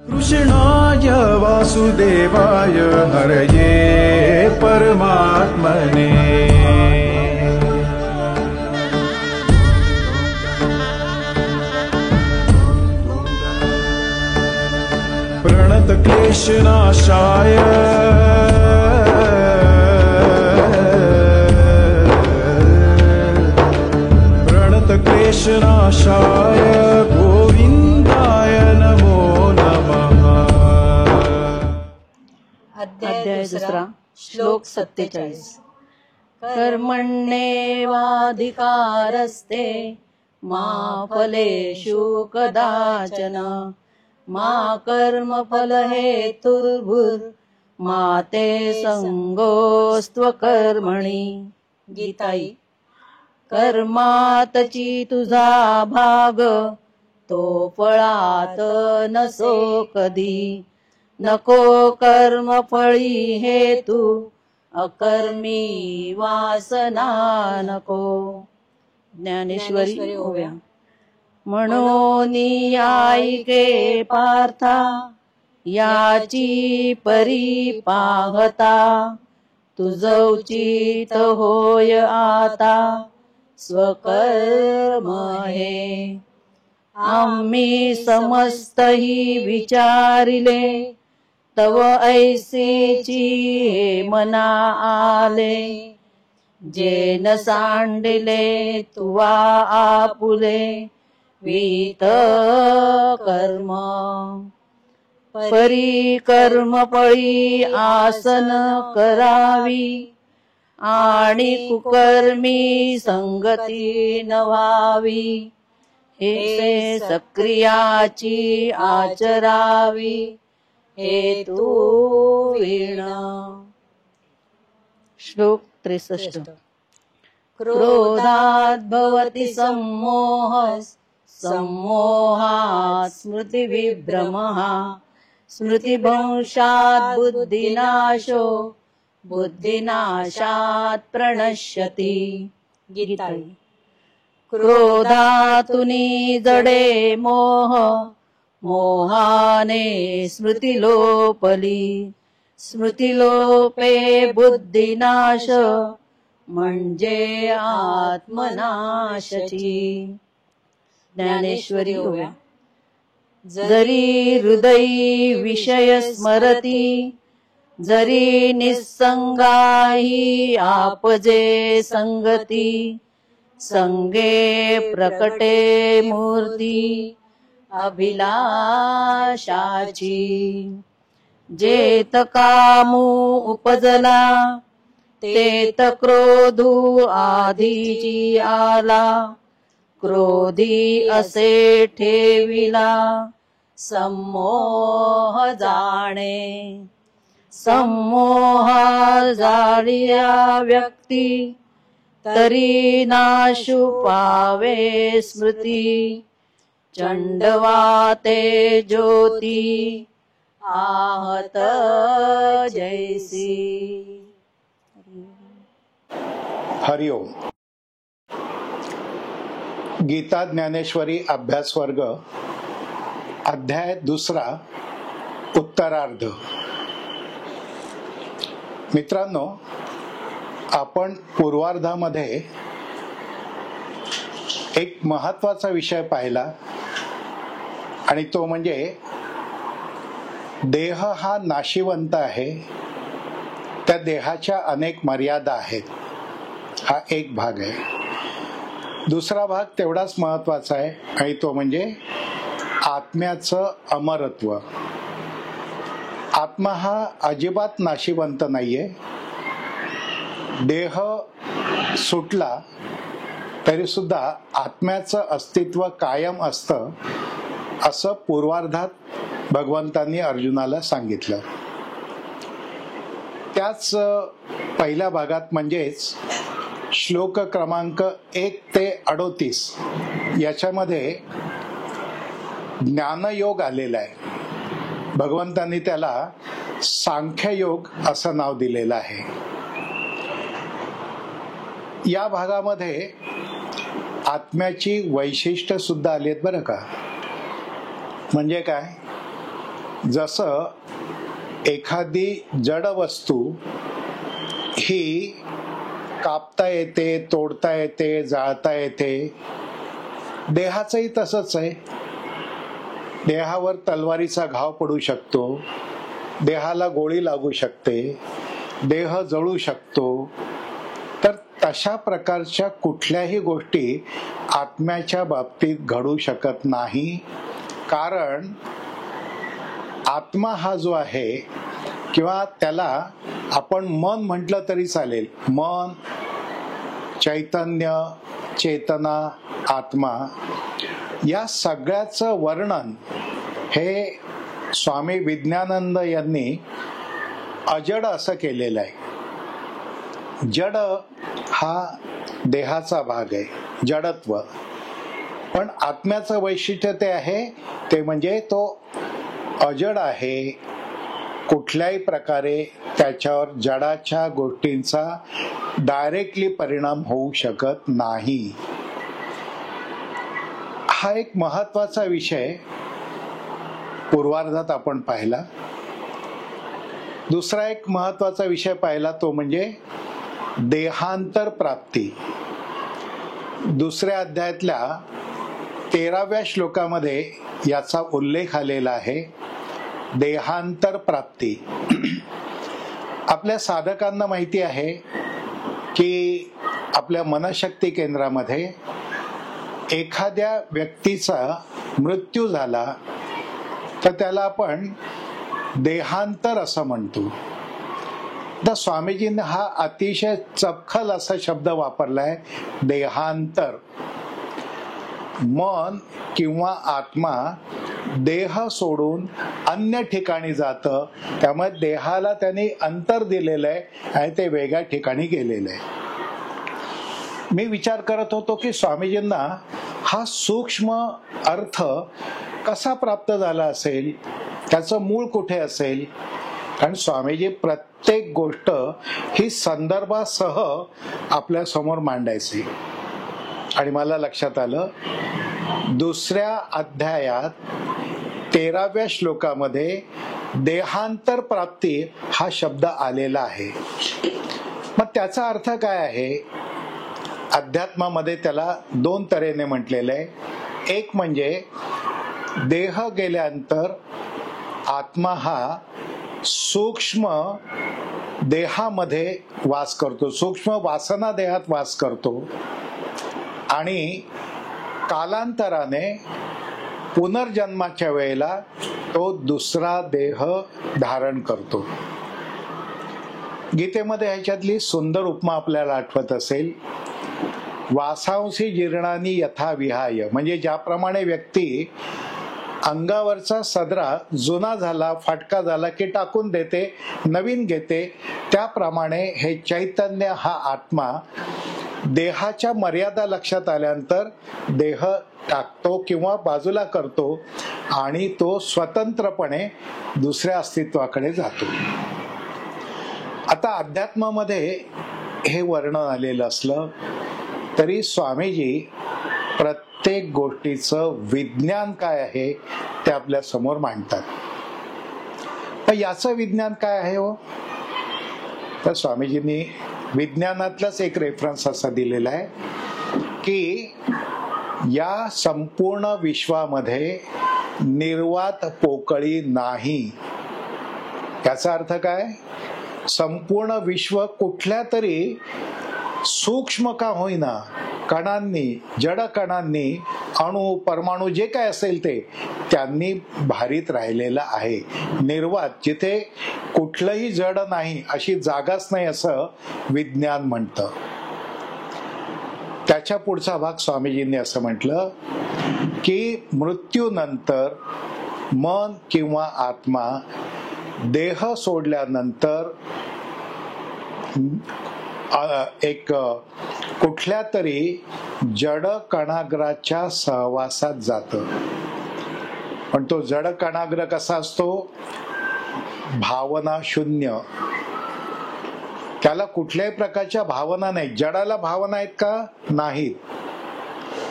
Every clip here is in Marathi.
कृष्णाय वासुदेवाय हरये परमात्मने। प्रणत क्लेशनाशाय क्लेशनाशाय गोविंदाय नमो नमः। अध्याय दुसरा श्लोक 47। कर्मण्येवाधिकारस्ते मा फलेषु कदाचन मा कर्मफलहेतुर्भुर्मा ते संगोऽस्त्वकर्मणि। गीताई। कर्मातची तुझा भाग तो फळात नसो कधी, नको कर्मफळी हेतू अकर्मी वासना नको। ज्ञानेश्वरी ओव्या। म्हणून ऐके पार्था याची परी पाहता, तुझ उचित होय आता स्वकर्म हे। आम्ही समस्तही विचारिले तव ऐसेची हे मना आले, जे न सांडिले तुवा आपुले विहित कर्म। परी कर्मफळी आसन करावी आणि कुकर्मी संगती न व्हावी, हे सक्रियाची आचरावी हेतू विण। श्लोक 63। क्रोधात् भवति सम्मोहः सम्मोहात् स्मृतिविभ्रमः स्मृतिभ्रंशात् बुद्धिनाशो बुद्धिनाशात् प्रणश्यति। गीताई। क्रोधातुनी जडे मोह मोहाने स्मृतिलोपली स्मृतिलोपे बुद्धिनाश म्हणजे आत्मनाशची। ज्ञानेश्वरी ओव्या। जरी हृदयी विषय स्मरती जरी निस्संगाही आपजे संगती, संगे प्रकटे मूर्ती अभिलाषाची। जेत कामू उपजला तेत क्रोधू आधीची आला, क्रोधी असे ठेविला सम्मोह जाणे। सम्मोहा जाळिया व्यक्ती तरी नाशु पावे स्मृती, चंडवाते ज्योती आहत जैसी। हरिओम। गीता ज्ञानेश्वरी अभ्यास वर्ग अध्याय दुसरा उत्तरार्ध। मित्रांनो, आपण पूर्वार्धामध्ये एक महत्वाचा विषय पाहिला आणि तो म्हणजे देह हा नाशिवंत आहे, त्या देहाच्या अनेक मर्यादा आहेत, हा एक भाग आहे। दुसरा भाग तेवढाच महत्वाचा आहे आणि तो म्हणजे आत्म्याचं अमरत्व। आत्मा हा अजिबात नाशिवंत नाहीये, देह सुटला तरी सुद्धा आत्म्याचं अस्तित्व कायम असतं, असं पूर्वार्धात भगवंतांनी अर्जुनाला सांगितलं। त्याच पहिल्या भागात म्हणजेच श्लोक क्रमांक 1 ते 38 याच्यामध्ये ज्ञानयोग आलेला आहे। भगवंतांनी त्याला सांख्ययोग असं नाव दिलेलं आहे। या भागामध्ये आत्म्याची वैशिष्ट्य सुद्धा आली आहेत बरं का। म्हणजे काय, जसं एखादी जड वस्तू ही कापता येते, तोडता येते, जाळता येते, देहाचंही तसंच आहे. देहावर तलवारीचा घाव पडू शकतो, देहाला गोळी लागू शकते, देह जळू शकतो. तर तशा प्रकारच्या कुठल्याही गोष्टी आत्म्याच्या बाबतीत घडू शकत नाही. कारण आत्मा हा जो आहे, किंवा त्याला आपण मन म्हटलं तरी चालेल, मन, चैतन्य, चेतना, आत्मा, या सगळ्याचं वर्णन हे स्वामी विज्ञानंद यांनी अजड असं केलेलं आहे. जड हा देहाचा भाग आहे, जडत्व. पण आत्म्याचं वैशिष्ट्य ते आहे, ते म्हणजे तो अजड आहे. कुठल्याही प्रकारे त्याच्यावर जडाच्या गोष्टींचा डायरेक्टली परिणाम होऊ शकत नाही. हा एक महत्वाचा विषय पूर्वार्धात आपण पाहिला. दुसरा एक महत्वाचा विषय पाहिला तो म्हणजे देहांतर प्राप्ती. दुसऱ्या अध्यायातल्या 13व्या श्लोकामध्ये याचा उल्लेख आलेला आहे, देहांतर प्राप्ती. आपल्या साधकांना माहिती आहे की आपल्या मनशक्ती केंद्रामध्ये एखाद्या व्यक्तीचा मृत्यू झाला तर त्याला आपण देहांतर असं म्हणतो. तर स्वामीजींनी हा अतिशय चपखल असा शब्द वापरलाय, देहांतर. मन किंवा आत्मा देह सोडून अन्य ठिकाणी जातं, त्यामुळे देहाला त्यांनी अंतर दिलेलं आहे आणि ते वेगळ्या ठिकाणी गेलेलं आहे. मी विचार करत होतो की स्वामीजींना हा सूक्ष्म अर्थ कसा प्राप्त झाला असेल, त्याचं मूळ कुठे असेल. कारण स्वामीजी प्रत्येक गोष्ट ही संदर्भासह आपल्या समोर मांडायची. आणि मला लक्षात आलं, दुसऱ्या अध्यायात 13व्या श्लोकामध्ये देहांतर प्राप्ती हा शब्द आलेला आहे. मग त्याचा अर्थ काय आहे? अध्यात्मामध्ये त्याला 2 तऱ्हेने म्हटलेलं आहे. एक म्हणजे देह गेल्यानंतर आत्मा हा सूक्ष्म देहामध्ये वास करतो, सूक्ष्म वासना देहात वास करतो आणि कालांतराने पुनर्जन्माच्या वेळेला तो दुसरा देह धारण करतो. गीतेमध्ये ह्याच्यातली सुंदर उपमा आपल्याला आठवत असेल, वासांसी जीर्णानी यथा विहाय. म्हणजे ज्याप्रमाणे व्यक्ती अंगावरचा सदरा जुना झाला, फाटका झाला की टाकून देते, नवीन घेते, त्याप्रमाणे हे चैतन्य हा आत्मा देहाच्या मर्यादा लक्षात आल्यानंतर देह टाकतो किंवा बाजूला करतो आणि तो स्वतंत्रपणे दुसऱ्या अस्तित्वाकडे जातो. आता अध्यात्मामध्ये हे वर्णन आलेलं असलं तरी स्वामीजी प्रत्येक गोष्टीचं विज्ञान काय आहे ते आपल्या समोर मांडतात. पण याचं विज्ञान काय आहे हो? तर स्वामीजींनी विज्ञानातलाच एक रेफरन्स असा दिलेला आहे की या संपूर्ण विश्वामध्ये निर्वात पोकळी नाही. याचा अर्थ काय? संपूर्ण विश्व कुठल्या तरी सूक्ष्म का होईना कणांनी, जड कणांनी, अणु, परमाणु जे काय असेल ते त्यांनी भारित राहिलेलं आहे. निर्वात, जिथे कुठलंही जड नाही अशी जागाच नाही असं विज्ञान म्हणतं. त्याच्या पुढचा भाग स्वामीजींनी असं म्हटलं की मृत्यूनंतर मन किंवा आत्मा देह सोडल्यानंतर एक कुठल्या तरी जड कणाग्राच्या सहवासात जातं. पण तो जड कणाग्र कसा असतो? भावना शून्य. त्याला कुठल्याही प्रकारच्या भावना नाही. जडाला भावना आहेत का? नाहीत.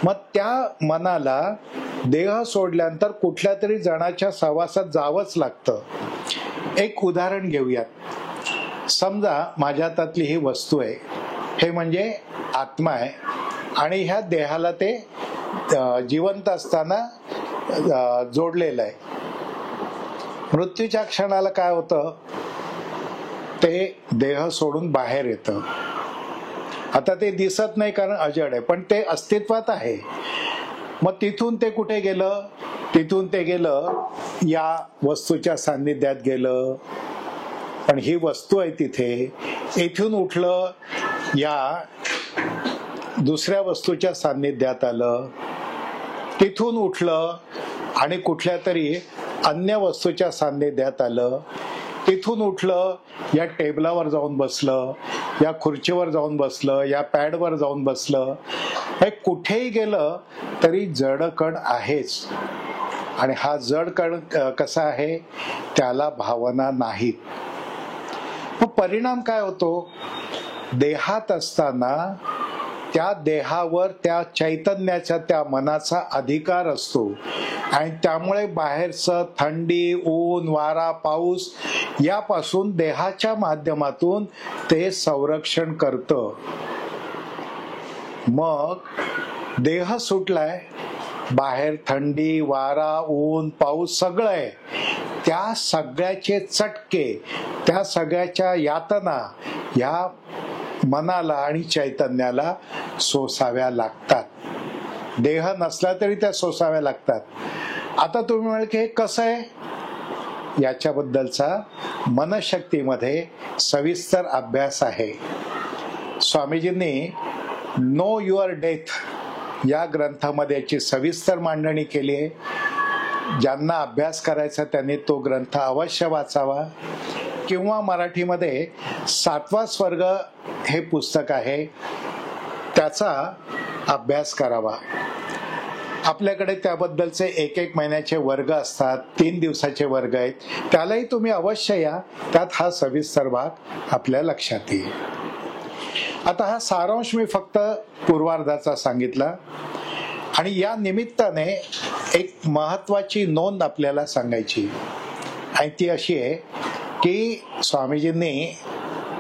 मग त्या मनाला देह सोडल्यानंतर कुठल्या तरी जणाच्या सहवासात जावंच लागतं. एक उदाहरण घेऊयात. समजा माझ्या हातातली ही वस्तू आहे, हे म्हणजे आत्मा आहे, आणि ह्या देहाला ते जिवंत असताना जोडलेलं आहे. मृत्यूच्या क्षणाला काय होतं, ते देह सोडून बाहेर येतं. आता ते दिसत नाही कारण अजड आहे, पण ते अस्तित्वात आहे. मग तिथून ते कुठे गेलं, तिथून ते गेलं या वस्तूच्या सान्निध्यात गेलं, पण ही वस्तू आहे तिथे. इथून उठलं या दुसऱ्या वस्तूच्या सान्निध्यात आलं, तिथून उठलं आणि कुठल्या तरी अन्य वस्तूच्या सान्निध्यात आलं, तिथून उठलं या टेबलावर जाऊन बसलं, या खुर्चीवर जाऊन बसलं, या पॅडवर जाऊन बसलं. हे कुठेही गेलं तरी जड कण आहेच. आणि हा जड कण कसा आहे, त्याला भावना नाहीत. मग परिणाम काय होतो, देहात असताना त्या देहावर त्या चैतन्याचा, त्या मनाचा अधिकार असतो, आणि त्यामुळे बाहेरचं थंडी, ऊन, वारा, पाऊस यापासून देहाच्या माध्यमातून ते संरक्षण करतं. मग देह सुटलाय, बाहेर थंडी, वारा, ऊन, पाऊस सगळं आहे, त्या सगळ्याचे चटके, त्या सगळ्याच्या यातना या मनाला आणि चैतन्याला सोसाव्या लागतात. देह नसला तरी त्या सोसाव्या लागतात. आता तुम्ही म्हणाल की हे कसं आहे, याच्याबद्दलचा मनशक्तीमध्ये सविस्तर अभ्यास आहे. स्वामीजींनी नो युअर डेथ या ग्रंथामध्ये याची सविस्तर मांडणी केली आहे. ज्यांना अभ्यास करायचा त्यांनी तो ग्रंथ अवश्य वाचावा, किंवा मराठीमध्ये 7वा स्वर्ग हे पुस्तक आहे, त्याचा अभ्यास करावा. आपल्याकडे त्याबद्दलचे 1 महिन्याचे वर्ग असतात, 3 दिवसाचे वर्ग आहेत, त्यालाही तुम्ही अवश्य या. त्यात हा सविस्तर भाग आपल्या लक्षात येईल. आता हा सारांश मी फक्त पूर्वार्धाचा सांगितला, आणि या निमित्ताने एक महत्वाची नोंद आपल्याला सांगायची, आणि ती अशी आहे की स्वामीजींनी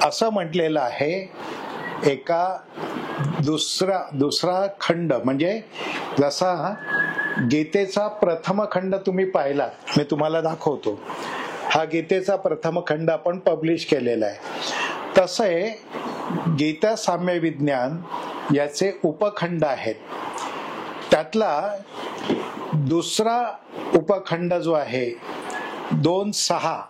असं म्हटलेलं आहे, एका दुसरा खंड म्हणजे जसा गीतेचा प्रथम खंड तुम्ही पाहिला, मी तुम्हाला दाखवतो. हा गीतेचा प्रथम खंड आपण पब्लिश केलेला आहे. तसे गीता साम्य विज्ञान याचे उपखंड आहेत. त्यातला दुसरा उपखंड जो आहे 2.6,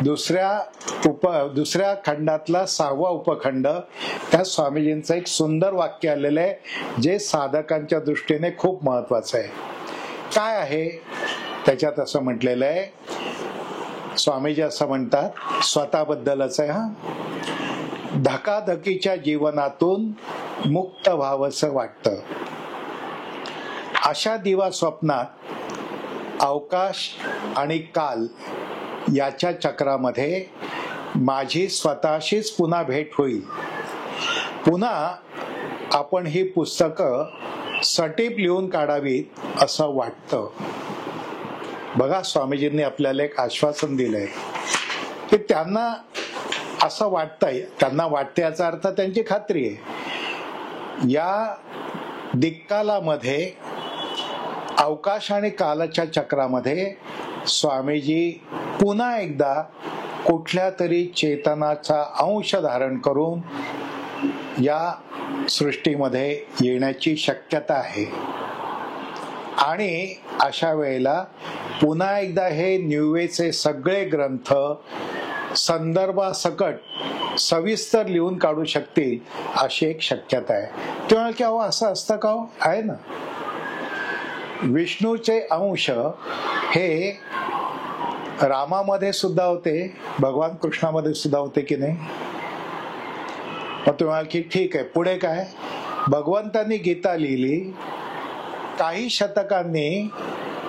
दुसऱ्या खंडातला 6वा उपखंड, त्या स्वामीजींचं एक सुंदर वाक्य आलेलं आहे, जे साधकांच्या दृष्टीने खूप महत्वाचं आहे. काय आहे त्याच्यात? असं म्हटलेलं आहे, स्वामीजी असं म्हणतात, स्वतःबद्दलच आहे हा, धकाधकीच्या जीवनातून मुक्त व्हावंसं वाटतं. अशा दिवा स्वप्नात अवकाश आणि काल याच्या चक्रामध्ये माझी स्वतःशीच पुन्हा भेट होईल. पुन्हा आपण ही पुस्तकं सटीप लिहून काढावीत असं वाटतं. बघा, स्वामीजींनी आपल्याला एक आश्वासन दिलंय की त्यांना असं वाटतंय, त्यांना वाटते याचा अर्थ त्यांची खात्री आहे. या दिक्कालामध्ये, अवकाश आणि कालाच्या चक्रामध्ये स्वामीजी पुन्हा एकदा कुठल्या तरी चेतनाचा अंश धारण करून या सृष्टीमध्ये येण्याची शक्यता आहे. आणि अशा वेळेला पुन्हा एकदा हे न्यूवेचे सगळे ग्रंथ संदर्भासकट सविस्तर लिहून काढू शकतील अशी एक शक्यता आहे. तेव्हा की अहो असं असतं का? आहे ना, विष्णूचे अंश हे रामामध्ये सुद्धा होते, भगवान कृष्णामध्ये सुद्धा होते की नाही? मग तुम्हाला की ठीक आहे, पुढे काय? भगवंतांनी गीता लिहिली, काही शतकांनी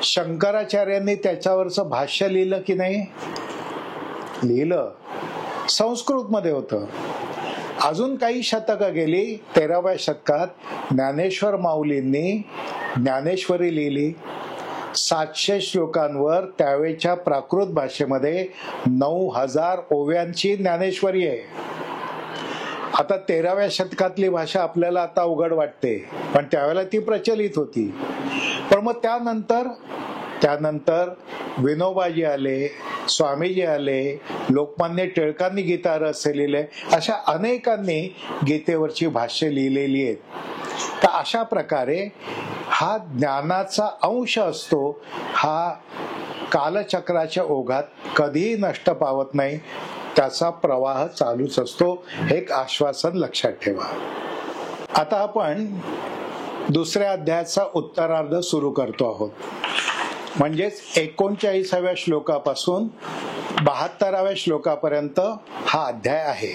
शंकराचार्यांनी त्याच्यावरचं भाष्य लिहिलं की नाही? लिहिलं, संस्कृत मध्ये होतं. अजून काही शतकं गेली, 13व्या शतकात ज्ञानेश्वर माऊलींनी ज्ञानेश्वरी लिहिली. 700 श्लोकांवर त्यावेळच्या प्राकृत भाषेमध्ये 9000 ओव्यांची ज्ञानेश्वरी आहे. आता 13व्या शतकातली भाषा आपल्याला आता अवघड वाटते, पण त्यावेळेला ती प्रचलित होती. पण मग त्यानंतर विनोबाजी आले, स्वामीजी आले, लोकमान्य टिळकांनी गीता रहस्य लिहिले, अशा अनेकांनी गीतेवरची भाष्य लिहिलेली आहेत. तर अशा प्रकारे हा ज्ञानाचा अंश असतो, हा कालचक्राच्या ओघात कधीही नष्ट पावत नाही, त्याचा प्रवाह चालूच असतो. हे एक आश्वासन लक्षात ठेवा. आता आपण दुसऱ्या अध्यायाचा उत्तरार्ध सुरू करतो आहोत. म्हणजेच 39व्या श्लोकापासून 72व्या श्लोकापर्यंत हा अध्याय आहे.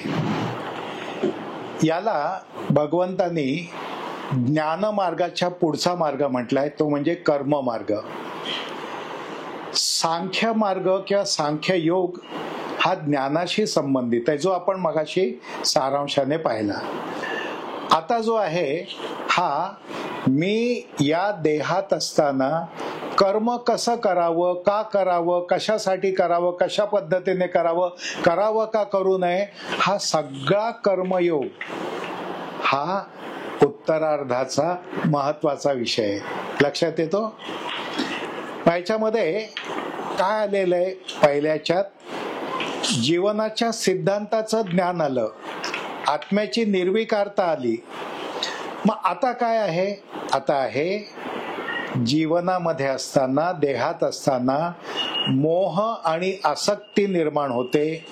याला भगवंतांनी ज्ञानमार्गाच्या पुढचा मार्ग म्हटलाय, तो म्हणजे कर्म मार्ग. सांख्य मार्ग किंवा सांख्य योग हा ज्ञानाशी संबंधित आहे, जो आपण मगाशी सारांशाने पाहिला. आता जो आहे हा मी या देहात असताना कर्म कसं करावं, का करावं, कशासाठी करावं, कशा पद्धतीने करावं का करू नये, हा सगळा कर्मयोग हा उत्तरार्धाचा महत्वाचा विषय आहे. लक्षात येतो? याच्यामध्ये काय आलेलं आहे, पहिल्याच्यात जीवनाच्या सिद्धांताचं ज्ञान आलं, आत्म्याची निर्विकारता आली. मग आता काय आहे, आता आहे जीवनामध्ये असताना, देहात असताना मोह आणि आसक्ती निर्माण होते,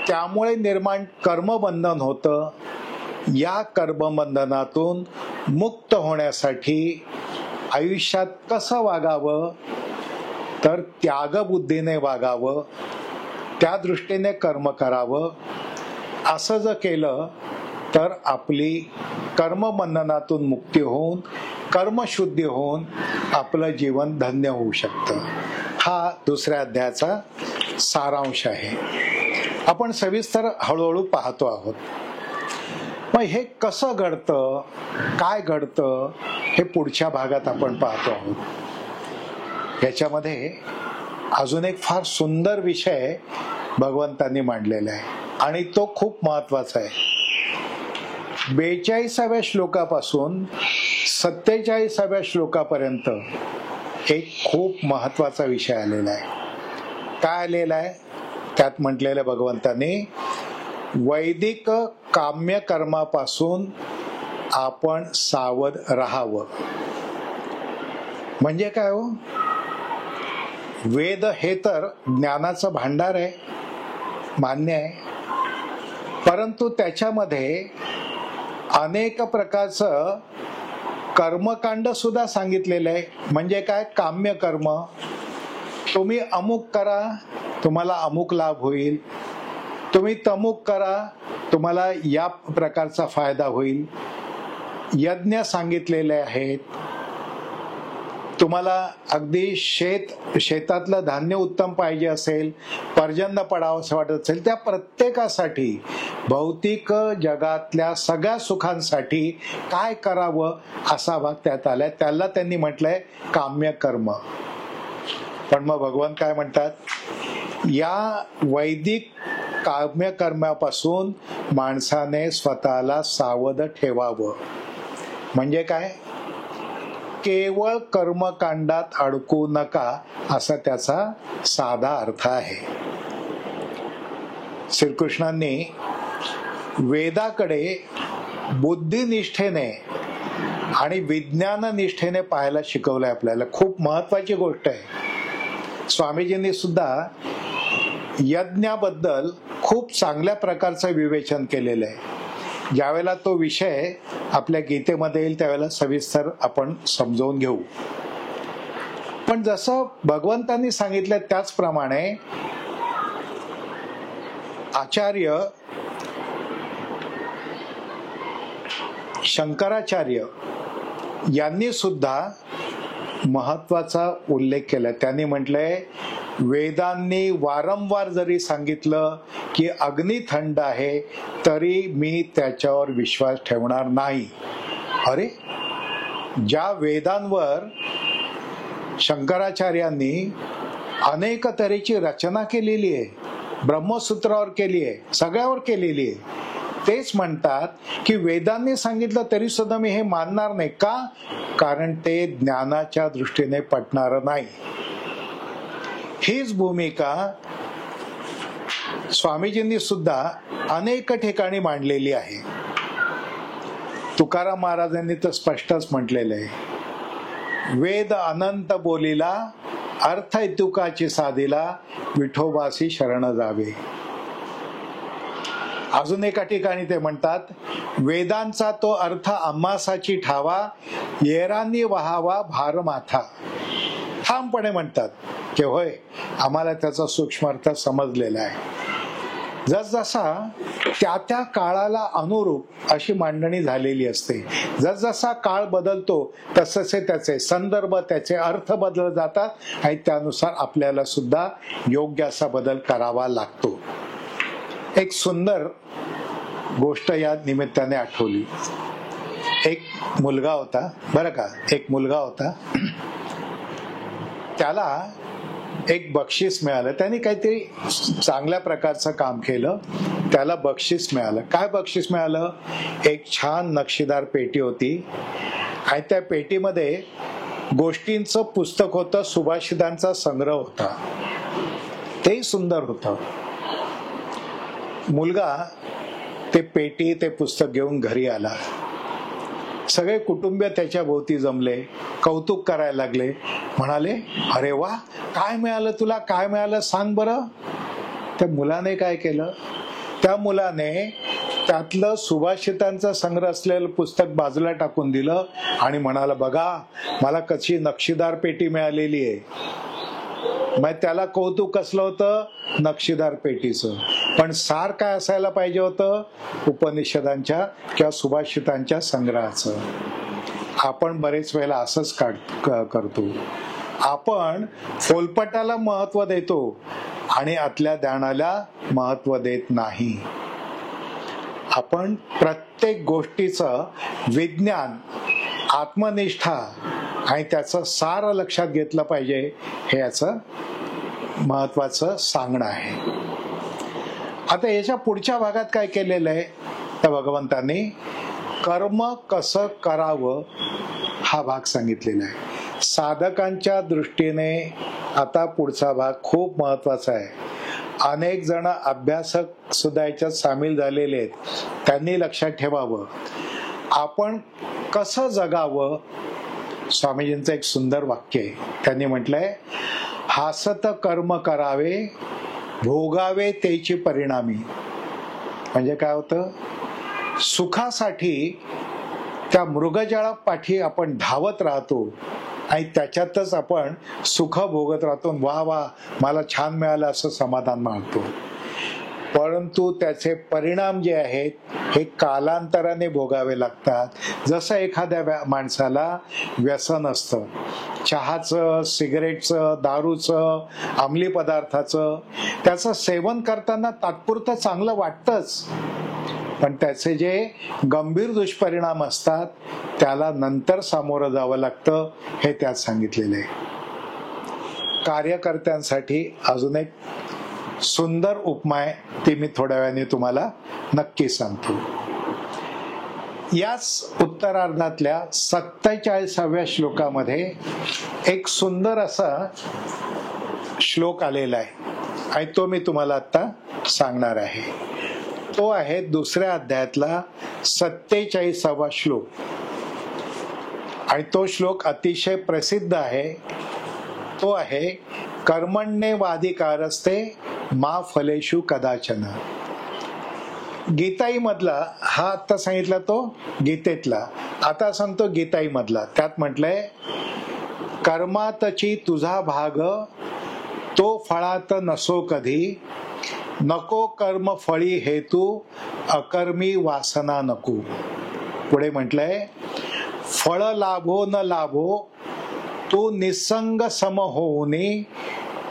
त्यामुळे निर्माण कर्मबंधन होतं. या कर्मबंधनातून मुक्त होण्यासाठी आयुष्यात कसं वागावं, तर त्यागबुद्धीने वागावं, त्या दृष्टीने कर्म करावं. असं जर केलं तर आपली कर्मबंधनातून मुक्ती होऊन, कर्मशुद्धी होऊन आपलं जीवन धन्य होऊ शकतं. हा दुसऱ्या अध्यायाचा सारांश आहे. आपण सविस्तर हळूहळू पाहतो आहोत. मग हे कसं घडतं, काय घडतं, हे पुढच्या भागात आपण पाहतो आहोत. याच्यामध्ये अजून एक फार सुंदर विषय भगवंतांनी मांडलेला आहे आणि तो खूप महत्वाचा आहे. 42व्या श्लोकापासून 47व्या श्लोकापर्यंत एक खूप महत्वाचा विषय आलेला आहे. काय आलेला आहे त्यात म्हटलेलं भगवंतांनी, वैदिक काम्य कर्मापासून आपण सावध राहावं. म्हणजे काय हो, वेद हे तर ज्ञानाचं भांडार आहे, मान्य आहे, परंतु त्याच्यामध्ये अनेक प्रकारचं कर्मकांड सुद्धा सांगितलेलं आहे. म्हणजे काय, काम्य कर्म, तुम्ही अमुक करा तुम्हाला अमुक लाभ होईल, तुम्ही तमुक करा तुम्हाला या प्रकारचा फायदा होईल. यज्ञ सांगितलेले आहेत, तुम्हाला अगदी शेतातलं धान्य उत्तम पाहिजे असेल, पर्जन्य पडावं असं वाटत असेल, त्या प्रत्येकासाठी भौतिक जगातल्या सगळ्या सुखांसाठी काय करावं असा भाग त्यात आलाय. त्याला त्यांनी म्हटलंय काम्य कर्म. पण मग भगवान काय म्हणतात, या वैदिक काम्य कर्मापासून माणसाने स्वतःला सावध ठेवावं. म्हणजे काय, केवळ कर्मकांडात अडकू नका, असा त्याचा साधा अर्थ आहे. श्रीकृष्णांनी वेदाकडे बुद्धिनिष्ठेने आणि विज्ञाननिष्ठेने पाहायला शिकवलंय आपल्याला. खूप महत्वाची गोष्ट आहे. स्वामीजींनी सुद्धा यज्ञाबद्दल खूप चांगल्या प्रकारचं विवेचन केलेलं आहे. ज्यावेळेला तो विषय आपल्या गीतेमध्ये येईल त्यावेळेला सविस्तर आपण समजावून घेऊ. पण जसं भगवंतांनी सांगितलं त्याचप्रमाणे आचार्य शंकराचार्य यांनी सुद्धा महत्वाचा उल्लेख केला. त्यांनी म्हटलंय, वेदांनी वारंवार जरी सांगितलं की अग्नी थंड आहे तरी मी त्याच्यावर विश्वास ठेवणार नाही. अरे, ज्या वेदांवर शंकराचार्यांनी अनेक तऱ्हेची रचना केलेली आहे, ब्रह्मसूत्रावर केली आहे, सगळ्यावर केलेली आहे, तेच म्हणतात की वेदांनी सांगितलं तरी सुद्धा मी हे मानणार नाही. का? कारण ते ज्ञानाच्या दृष्टीने पटणारं नाही. हीच भूमिका स्वामीजींनी सुद्धा अनेक ठिकाणी मांडलेली आहे. तुकाराम महाराजांनी तर स्पष्टच म्हटलेलं आहे, वेद अनंत बोलीला अर्थ तुकाची साधीला विठोबासी शरण जावे. अजून एका ठिकाणी ते म्हणतात, वेदांचा तो अर्थ आम्हासाची ठावा येरांनी वहावा भार माथा. ठामपणे म्हणतात की होय, आम्हाला त्याचा सूक्ष्म अर्थ समजलेला आहे. जसजसा त्या काळाला अनुरूप अशी मांडणी झालेली असते. जसजसा काळ बदलतो तससे त्याचे संदर्भ, त्याचे अर्थ बदलत जातात आणि त्यानुसार आपल्याला सुद्धा योग्य असा बदल करावा लागतो. एक सुंदर गोष्ट या निमित्ताने आठवली. एक मुलगा होता बरं का, एक मुलगा होता, त्याला एक बक्षीस मिळालं. त्याने काहीतरी चांगल्या प्रकारचं काम केलं, त्याला बक्षीस मिळालं. काय बक्षीस मिळालं? एक छान नक्षीदार पेटी होती आणि त्या पेटीमध्ये गोष्टींचं पुस्तक होतं, सुभाषितांचा संग्रह होता, तेही सुंदर होतं. मुलगा ते पेटी, ते पुस्तक घेऊन घरी आला. सगळे कुटुंबीय त्याच्या भोवती जमले, कौतुक करायला लागले. म्हणाले, अरे वा, काय मिळालं तुला, काय मिळालं सांग बरं. त्या मुलाने काय केलं? त्या मुलाने त्यातलं सुभाषितांचा संग्रह असलेलं पुस्तक बाजूला टाकून दिलं आणि म्हणाला, बघा मला कशी नक्षीदार पेटी मिळालेली आहे. मग त्याला कौतुक कसलं होतं? नक्षीदार पेटीचं. पण सार काय असायला पाहिजे होतं? उपनिषदांच्या किंवा सुभाषितांच्या संग्रहाचं. आपण बरेच वेळेला असंच करतो. आपण फोलपटाला महत्व देतो आणि आतल्या ज्ञानाला महत्व देत नाही. आपण प्रत्येक गोष्टीचं विज्ञान, आत्मनिष्ठा आणि त्याचं सार लक्षात घेतलं पाहिजे, हे याचं महत्वाचं सांगणं आहे. आता याच्या पुढच्या भागात काय केलेलं आहे तर भगवंतांनी कर्म कसं करावं हा भाग सांगितलेला आहे. साधकांच्या दृष्टीने आता पुढचा भाग खूप महत्वाचा आहे. अनेक जण अभ्यासक सुद्धा याच्यात सामील झालेले आहेत. त्यांनी लक्षात ठेवावं आपण कसं जगावं. स्वामीजींचं एक सुंदर वाक्य आहे. त्यांनी म्हटलंय, हासत कर्म करावे भोगावे तेची परिणामी. म्हणजे काय होतं? सुखासाठी त्या मृगजळापाठी आपण धावत राहतो आणि त्याच्यातच आपण सुख भोगत राहतो. वा वा, मला छान मिळालं असं समाधान मानतो. परंतु त्याचे परिणाम जे आहेत हे कालांतराने भोगावे लागतात. जसं एखाद्या माणसाला व्यसन असतं, चहाचं, सिगरेटचं, दारूचं, अंमली पदार्थाचं, त्याचं सेवन करताना तात्पुरतं चांगलं वाटतंच, पण त्याचे जे गंभीर दुष्परिणाम असतात त्याला नंतर सामोरं जावं लागतं, हे त्यात सांगितलेलं आहे. कार्यकर्त्यांसाठी अजून एक सुंदर उपमाय, ते मी थोड्या वेळाने तुम्हाला नक्की सांगतो. याच उत्तरार्धातल्या 47व्या श्लोकामध्ये एक सुंदर असा श्लोक आलेला आहे आणि तो मी तुम्हाला आता सांगणार आहे. तो आहे दुसऱ्या अध्यायातला 47वा श्लोक आणि तो श्लोक अतिशय प्रसिद्ध आहे. तो आहे, कर्मण्येवाधिकारस्ते मा फलेषु कदाचन. गीताई मधला हा आता सांगितला तो गीतेतला, आता सांगतो गीताई मधला. त्यात म्हटलंय, कर्मातची तुझा भाग तो फळात नसो कधी, नको कर्म फळी हेतू अकर्मी वासना नको. पुढे म्हटलंय, फळ लाभो न लाभो तू निसंग सम होऊनी,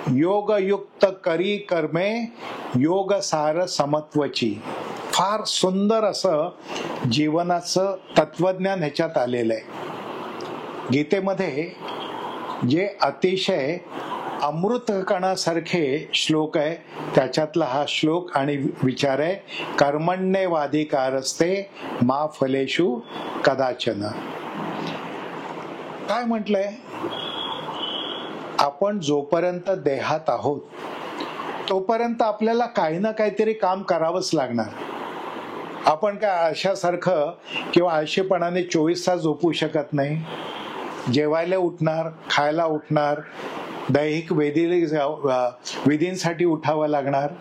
योगयुक्त करी कर्मे योग सार समत्वची. फार सुंदर असं जीवनाचं तत्वज्ञान ह्याच्यात आलेलं आहे. गीतेमध्ये जे अतिशय अमृतकणासारखे श्लोक आहे त्याच्यातला हा श्लोक आणि विचार आहे, कर्मण्येवाधिकारस्ते मा फलेषु कदाचन. काय म्हटलंय? आपण जोपर्यंत देहात आहोत तोपर्यंत आपल्याला काही ना काहीतरी काम करावंच लागणार. आपण काय आळशासारखं किंवा आळशीपणाने 24 तास झोपू शकत नाही. जेवायला उठणार, खायला उठणार, दैहिक विधींसाठी उठावं लागणार.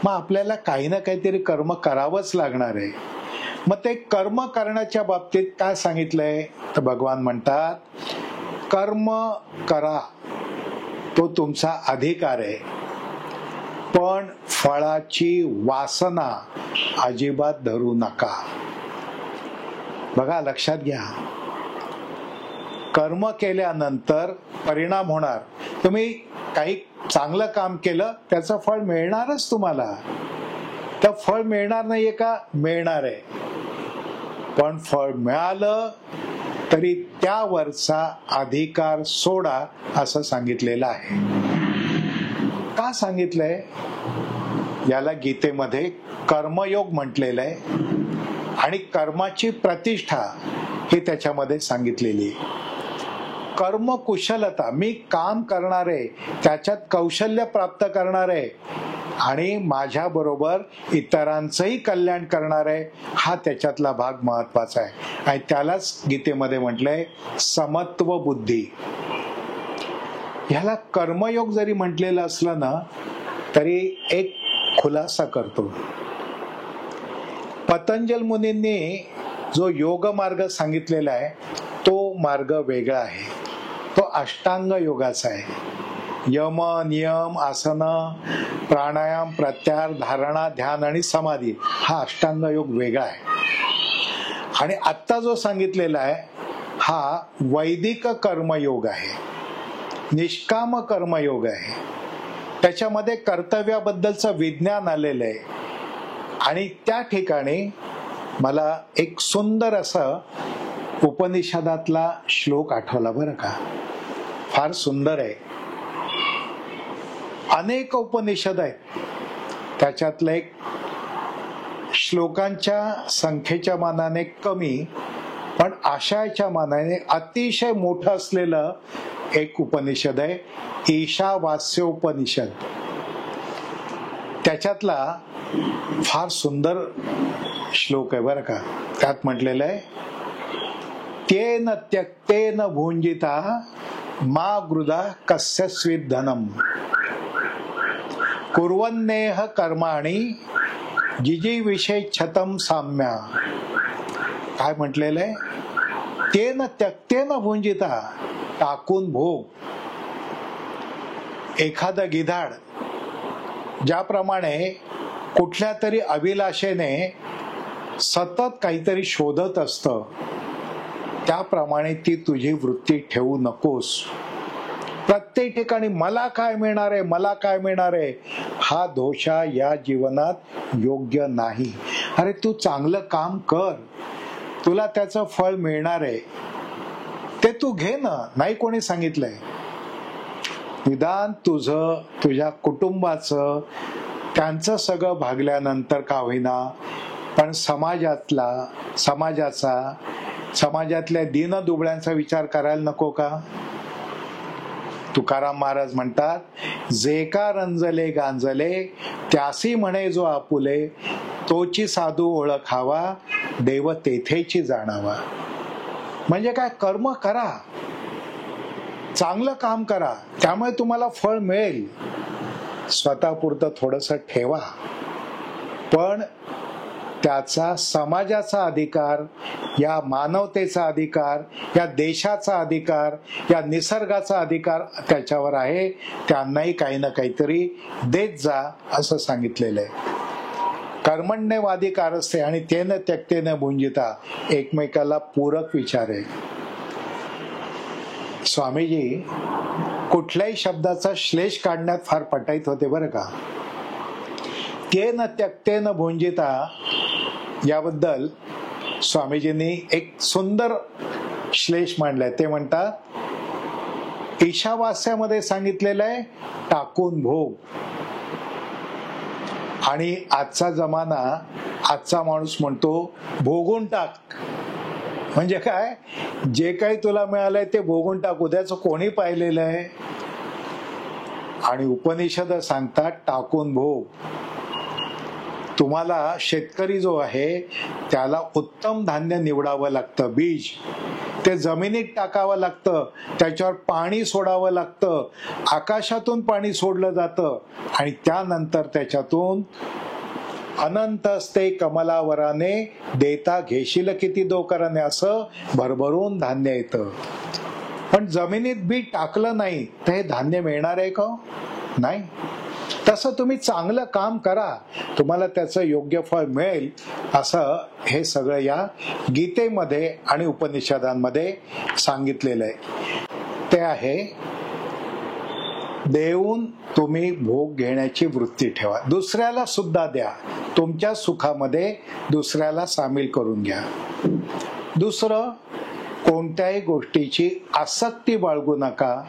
मग आपल्याला काही ना काहीतरी कर्म करावंच लागणार आहे. मग ते कर्म करण्याच्या बाबतीत काय सांगितलंय तर भगवान म्हणतात, कर्म करा, तो तुमचा अधिकार आहे, पण फळाची वासना अजिबात धरू नका. बघा, लक्षात घ्या, कर्म केल्यानंतर परिणाम होणार. तुम्ही काही चांगलं काम केलं त्याचं फळ मिळणारच तुम्हाला. तर फळ मिळणार नाहीये का? मिळणार आहे. पण फळ मिळालं तरी त्यावरचा अधिकार सोडा असं सांगितलेलं आहे. का सांगितलंय? याला गीतेमध्ये कर्मयोग म्हटलेलं आहे आणि कर्माची प्रतिष्ठा ही त्याच्यामध्ये सांगितलेली आहे. कर्म कुशलता, मी काम करणार आहे, त्याच्यात कौशल्य प्राप्त करणार आहे आणि माझ्या बरोबर इतरांचंही कल्याण करणार आहे, हा त्याच्यातला भाग महत्वाचा आहे. आणि त्यालाच गीतेमध्ये म्हटलंय समत्व बुद्धी. ह्याला कर्मयोग जरी म्हटलेलं असलं ना तरी एक खुलासा करतो. पतंजल मुनींनी जो योग मार्ग सांगितलेला आहे तो मार्ग वेगळा आहे. तो अष्टांग योगाचा आहे. यम, नियम, आसन, प्राणायाम, प्रत्याहार, धारणा, ध्यान आणि समाधी हा अष्टांग योग वेगळा आहे. आणि आत्ता जो सांगितलेला आहे हा वैदिक कर्मयोग आहे, निष्काम कर्मयोग आहे. त्याच्यामध्ये कर्तव्याबद्दलचं विज्ञान आलेलं आहे. आणि त्या ठिकाणी मला एक सुंदर असं उपनिषदातला श्लोक आठवला बरं का. फार सुंदर आहे. अनेक उपनिषद आहेत, त्याच्यातलं एक श्लोकांच्या संख्येच्या मानाने कमी पण आशयाच्या मानाने अतिशय मोठं असलेलं एक उपनिषद आहे, ईशावास्योपनिषद. त्याच्यातला फार सुंदर श्लोक आहे बरं का. त्यात म्हटलेलं आहे, तेन त्यक्तेन भुंजिता मा गृधा कस्यस्वित् धनम कुर्वन्नेह कर्माणि जिजीविषेच्छतं साम्या. काय म्हटलेलं आहे? तेन त्यक्तेन भुंजिता, टाकून भोग. एखादं गिधाड ज्याप्रमाणे कुठल्या तरी अभिलाषेने सतत काहीतरी शोधत असतं त्याप्रमाणे ती तुझी वृत्ती ठेवू नकोस. प्रत्येक ठिकाणी मला काय मिळणार आहे, मला काय मिळणार आहे, हा दोषा या जीवनात योग्य नाही. अरे तू चांगलं काम कर, तुला त्याचं फळ मिळणार आहे, ते तू घे ना. नाही कोणी सांगितलंय. निदान तुझं, तुझ्या कुटुंबाचं, त्यांचं सगळं भागल्यानंतर का होईना पण समाजातल्या दीनदुबळ्यांचा विचार करायला नको का? तुकाराम महाराज म्हणतात, जे का रंजले गांजले त्यासी म्हणे जो आपुले, तोची साधू ओळखावा देव तेथेची जाणावा. म्हणजे काय? कर्म करा, चांगलं काम करा, त्यामुळे तुम्हाला फळ मिळेल. स्वतःपुरतं थोडंसं ठेवा, पण त्याचा समाजाचा अधिकार, या मानवतेचा अधिकार, या देशाचा अधिकार, या निसर्गाचा अधिकार त्याच्यावर आहे. त्यांनाही काही ना काहीतरी देत जा असं सांगितलेलं आहे. कर्मण्येवाधिकार असते आणि तेन त्यक्तेन भुंजिता एकमेकाला पूरक विचार आहे. स्वामीजी कुठल्याही शब्दाचा श्लेष काढण्यात फार पटाईत होते बरं का. तेन त्यक्तेन भुंजिता याबद्दल स्वामीजींनी एक सुंदर श्लेष मांडलाय. ते म्हणतात ईशावास्यामध्ये सांगितलेलं आहे टाकून भोग, आणि आजचा जमाना, आजचा माणूस म्हणतो भोगून टाक. म्हणजे काय, जे काही तुला मिळालंय ते भोगून टाक, उद्याचं कोणी पाहिलेलं आहे. आणि उपनिषद सांगतात टाकून भोग. तुम्हाला शेतकरी जो आहे त्याला उत्तम धान्य निवडावं लागतं, बीज ते जमिनीत टाकावं लागतं, त्याच्यावर पाणी सोडावं लागतं, आकाशातून पाणी सोडलं जातं, आणि त्यानंतर त्याच्यातून अनंत असते कमलावराने देता घेशील किती दोकराने असं भरभरून धान्य येतं. पण जमिनीत बी टाकलं नाही तर हे धान्य मिळणार आहे का? नाही. तसं तुम्ही चांगलं काम करा, तुम्हाला त्याचं योग्य फळ मिळेल, असं हे सगळं या गीतेमध्ये आणि उपनिषदांमध्ये सांगितलेलं आहे. ते आहे देऊन तुम्ही भोग घेण्याची वृत्ती ठेवा, दुसऱ्याला सुद्धा द्या, तुमच्या सुखामध्ये दुसऱ्याला सामील करून घ्या. दुसरं, कोणत्याही गोष्टीची आसक्ती बाळगू नका.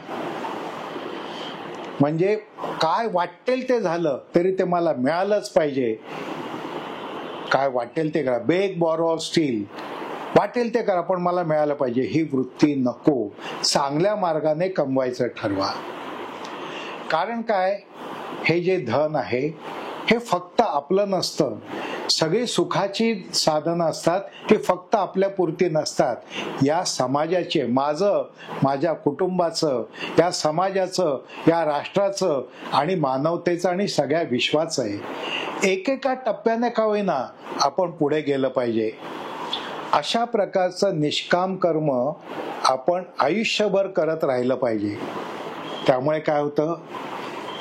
म्हणजे काय वाटेल ते झालं तरी ते मला मिळालंच पाहिजे, काय वाटेल ते करा, बेग बॉरो स्टील, वाटेल ते करा पण मला मिळालं पाहिजे, ही वृत्ती नको. चांगल्या मार्गाने कमवायचं ठरवा. कारण काय, हे जे धन आहे हे फक्त आपलं नसतं. सगळी सुखाची साधनं असतात ती फक्त आपल्या पुरती नसतात, या समाजाचे, माझं, माझ्या कुटुंबाचं, या समाजाचं, या राष्ट्राचं आणि मानवतेचं आणि सगळ्या विश्वाचं आहे. एकेका टप्प्याने का होईना आपण पुढे गेलं पाहिजे. अशा प्रकारचं निष्काम कर्म आपण आयुष्यभर करत राहिलं पाहिजे. त्यामुळे काय होतं,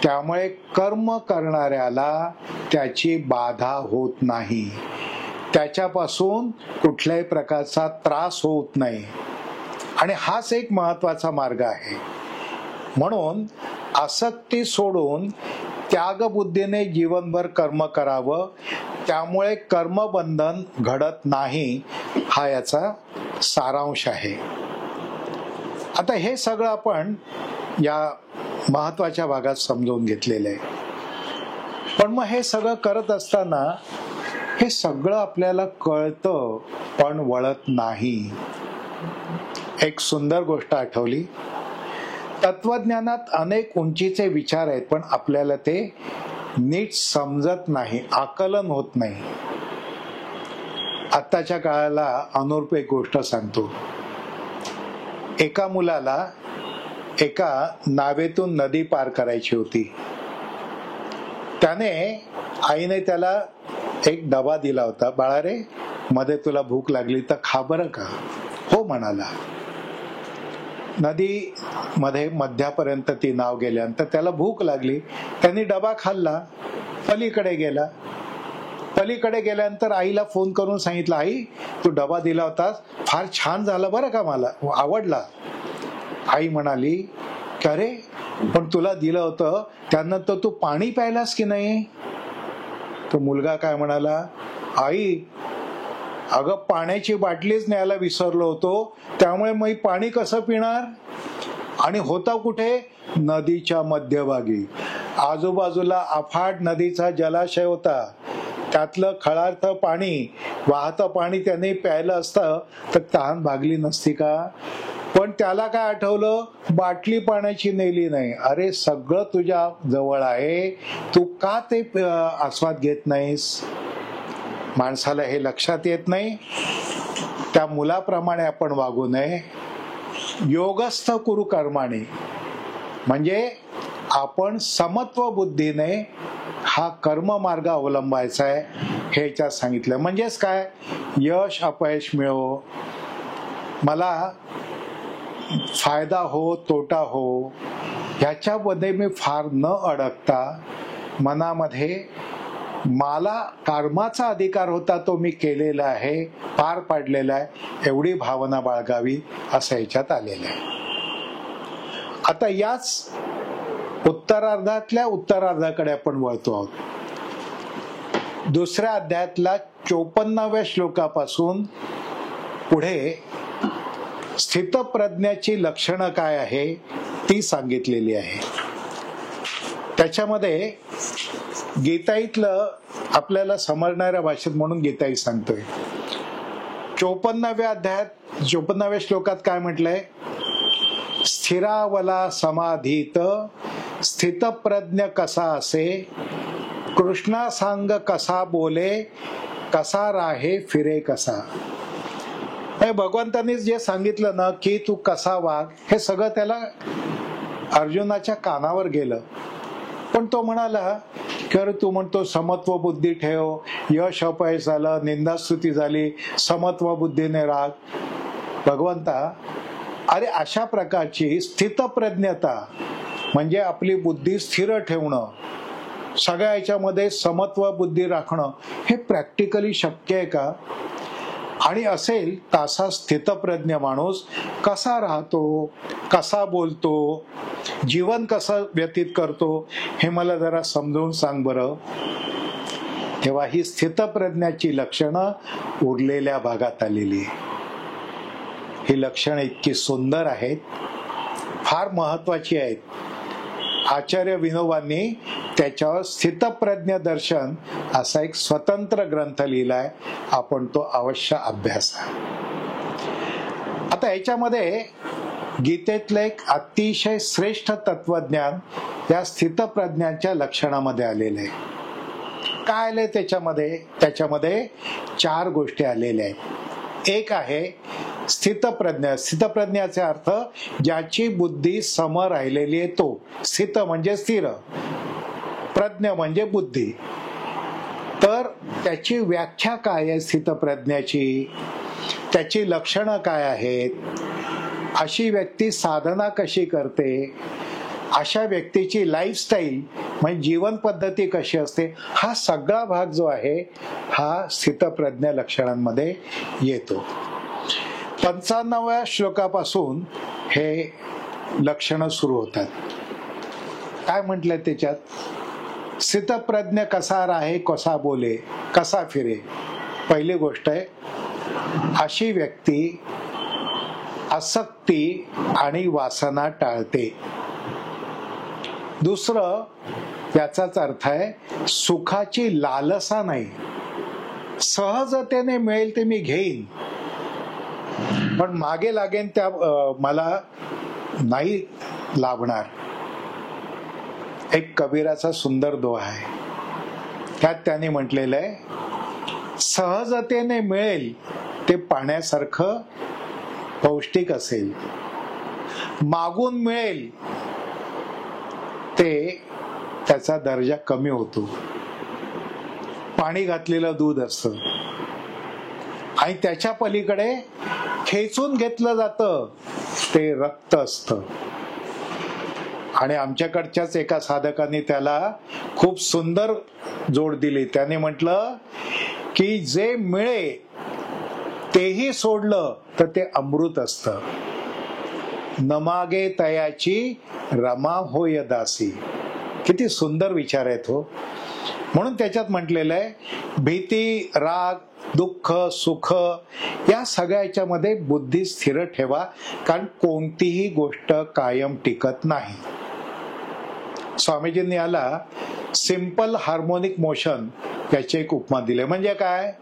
त्यामुळे कर्म करणाऱ्याला त्याची बाधा होत नाही, त्याच्यापासून कुठल्याही प्रकारचा त्रास होत नाही, आणि हाच एक महत्वाचा मार्ग आहे. म्हणून आसक्ती सोडून त्यागबुद्धीने जीवनभर कर्म करावं, त्यामुळे कर्मबंधन घडत नाही, हा याचा सारांश आहे. आता हे सगळं आपण या महत्वाच्या भागात समजून घेतलेलं आहे. पण मग हे सगळं करत असताना हे सगळं आपल्याला कळतं पण वळत नाही. एक सुंदर गोष्ट आठवली. तत्वज्ञानात अनेक उंचीचे विचार आहेत पण आपल्याला ते नीट समजत नाही, आकलन होत नाही. आत्ताच्या काळाला अनुरूप एक गोष्ट सांगतो. एका मुलाला एका नावेतून नदी पार करायची होती. त्याने, आईने त्याला एक डबा दिला होता, बाळा रे मध्ये तुला भूक लागली तर खा बरं का. हो म्हणाला. नदी मध्ये मध्यापर्यंत ती नाव गेल्यानंतर त्याला भूक लागली, त्यांनी डबा खाल्ला, पलीकडे गेला. पलीकडे गेल्यानंतर आईला फोन करून सांगितलं, आई तू डबा दिला होतास, फार छान झाला बरं का, मला आवडला. आई म्हणाली की अरे पण तुला दिलं होतं त्यानंतर तू पाणी प्यायलास की नाही. तो मुलगा काय म्हणाला, आई अगं पाण्याची बाटलीच न्यायला विसरलो होतो, त्यामुळे मी पाणी कसं पिणार. आणि होता कुठे, नदीच्या मध्यभागी. आजूबाजूला अफाट नदीचा जलाशय होता, त्यातलं खळार्थ पाणी, वाहतं पाणी त्याने प्यायलं असतं तर तहान भागली नसती का. पण त्याला काय आठवलं, बाटली पाण्याची नेली नाही. अरे सगळं तुझ्या जवळ आहे, तू का ते आस्वाद घेत नाहीस. माणसाला हे लक्षात येत नाही. त्या मुलाप्रमाणे आपण वागू नये. योगस्थ कुरु कर्माणे, म्हणजे आपण समत्व बुद्धीने हा कर्म मार्ग अवलंबायचा आहे, हे याच्यात सांगितलं. म्हणजेच काय, यश अपयश मिळो, मला फायदा हो तोटा हो, ह्याच्यामध्ये मी फार न अडकता मनामध्ये मला कर्माचा अधिकार होता तो मी केलेला आहे, पार पाडलेला आहे, एवढी भावना बाळगावी असं ह्याच्यात आलेलं आहे. आता याच उत्तरार्धातल्या उत्तरार्धाकडे आपण वळतो आहोत. दुसऱ्या अध्यायातल्या 54व्या श्लोकापासून पुढे स्थितप्रज्ञाची लक्षणं काय आहे ती सांगितलेली आहे. त्याच्यामध्ये गीताईतलं आपल्याला समजणाऱ्या भाषेत म्हणून गीताई सांगतोय. 54व्या अध्यायात 54व्या श्लोकात काय म्हटलंय? स्थिरावला समाधीत स्थितप्रज्ञ कसा असे, कृष्णा सांग कसा बोले, कसा राहे फिरे कसा. भगवंतांनी जे सांगितलं ना की तू कसा वाग, हे सगळं त्याला अर्जुनाच्या कानावर गेलं. पण तो म्हणाला की अरे तू म्हणतो समत्व बुद्धी ठेव, यश अपयश झालं, निंदास्तुती झाली, समत्व बुद्धीने राग. भगवंता, अरे अशा प्रकारची स्थितप्रज्ञता म्हणजे आपली बुद्धी स्थिर ठेवणं, सगळ्या याच्यामध्ये समत्व बुद्धी राखणं, हे प्रॅक्टिकली शक्य आहे का? आणि असेल तर असा स्थितप्रज्ञ माणूस कसा राहतो, कसा बोलतो, जीवन कसं व्यतीत करतो, हे मला जरा समजावून सांग बरं. तेव्हा ही स्थितप्रज्ञाची लक्षणं उरलेल्या भागात आलेली आहे. ही लक्षणं इतकी सुंदर आहेत, फार महत्वाची आहेत. आचार्य विनोबांनी त्याच्यावर स्थितप्रज्ञ दर्शन असा एक स्वतंत्र ग्रंथ लिहिलाय, आपण तो अवश्य अभ्यासा. आता याच्यामध्ये गीतेतलं एक अतिशय श्रेष्ठ तत्वज्ञान या स्थितप्रज्ञाच्या लक्षणामध्ये आलेलं आहे. काय आलंय त्याच्यामध्ये 4 गोष्टी आलेल्या आहेत. एक आहे स्थितप्रज्ञ. स्थितप्रज्ञाचे अर्थ ज्याची बुद्धी सम राहिलेली आहे तो. स्थित म्हणजे स्थिर, प्रज्ञ म्हणजे बुद्धी. तर त्याची व्याख्या काय आहे स्थितप्रज्ञाची, त्याची लक्षणं काय आहेत, अशी व्यक्ती साधना कशी करते, अशा व्यक्तीची लाईफस्टाईल म्हणजे जीवन पद्धती कशी असते, हा सगळा भाग जो आहे हा स्थितप्रज्ञ लक्षणांमध्ये येतो. 95व्या श्लोकापासून हे लक्षणं सुरू होतात. काय म्हटलंय त्याच्यात? स्थितप्रज्ञ कसा राहे, कसा बोले, कसा फिरे. पहिली गोष्ट आहे, अशी व्यक्ती आसक्ती आणि वासना टाळते. दुसरं, याचाच अर्थ आहे सुखाची लालसा नाही. सहजतेने मिळेल ते मी घेईन, पण मागे लागेन त्या मला नाही लाभणार. एक कबीराचा सुंदर दोहा आहे, त्यात त्याने म्हटलेलं आहे, सहजतेने मिळेल ते पाण्यासारखं पौष्टिक असेल, मागून मिळेल ते त्याचा दर्जा कमी होतो. पाणी घातलेलं दूध असतं आणि त्याच्या पलीकडे खेचून घेतलं जातं ते रक्त असतं. आणि आमच्याकडच्याच एका साधकांनी त्याला खूप सुंदर जोड दिली. त्याने म्हटलं की जे मिळे तेही सोडलं तर ते अमृत असतं. नमागे तयाची रमा होय दासी. किती सुंदर विचार आहेत हो. म्हणून त्याच्यात म्हटलेलं आहे, भीती, राग, दुःख, सुख या सगळ्याच्या मध्ये बुद्धी स्थिर ठेवा, कारण कोणतीही गोष्ट कायम टिकत नाही. स्वामीजींनी याला सिंपल हार्मोनिक मोशन याची एक उपमा दिली. म्हणजे काय?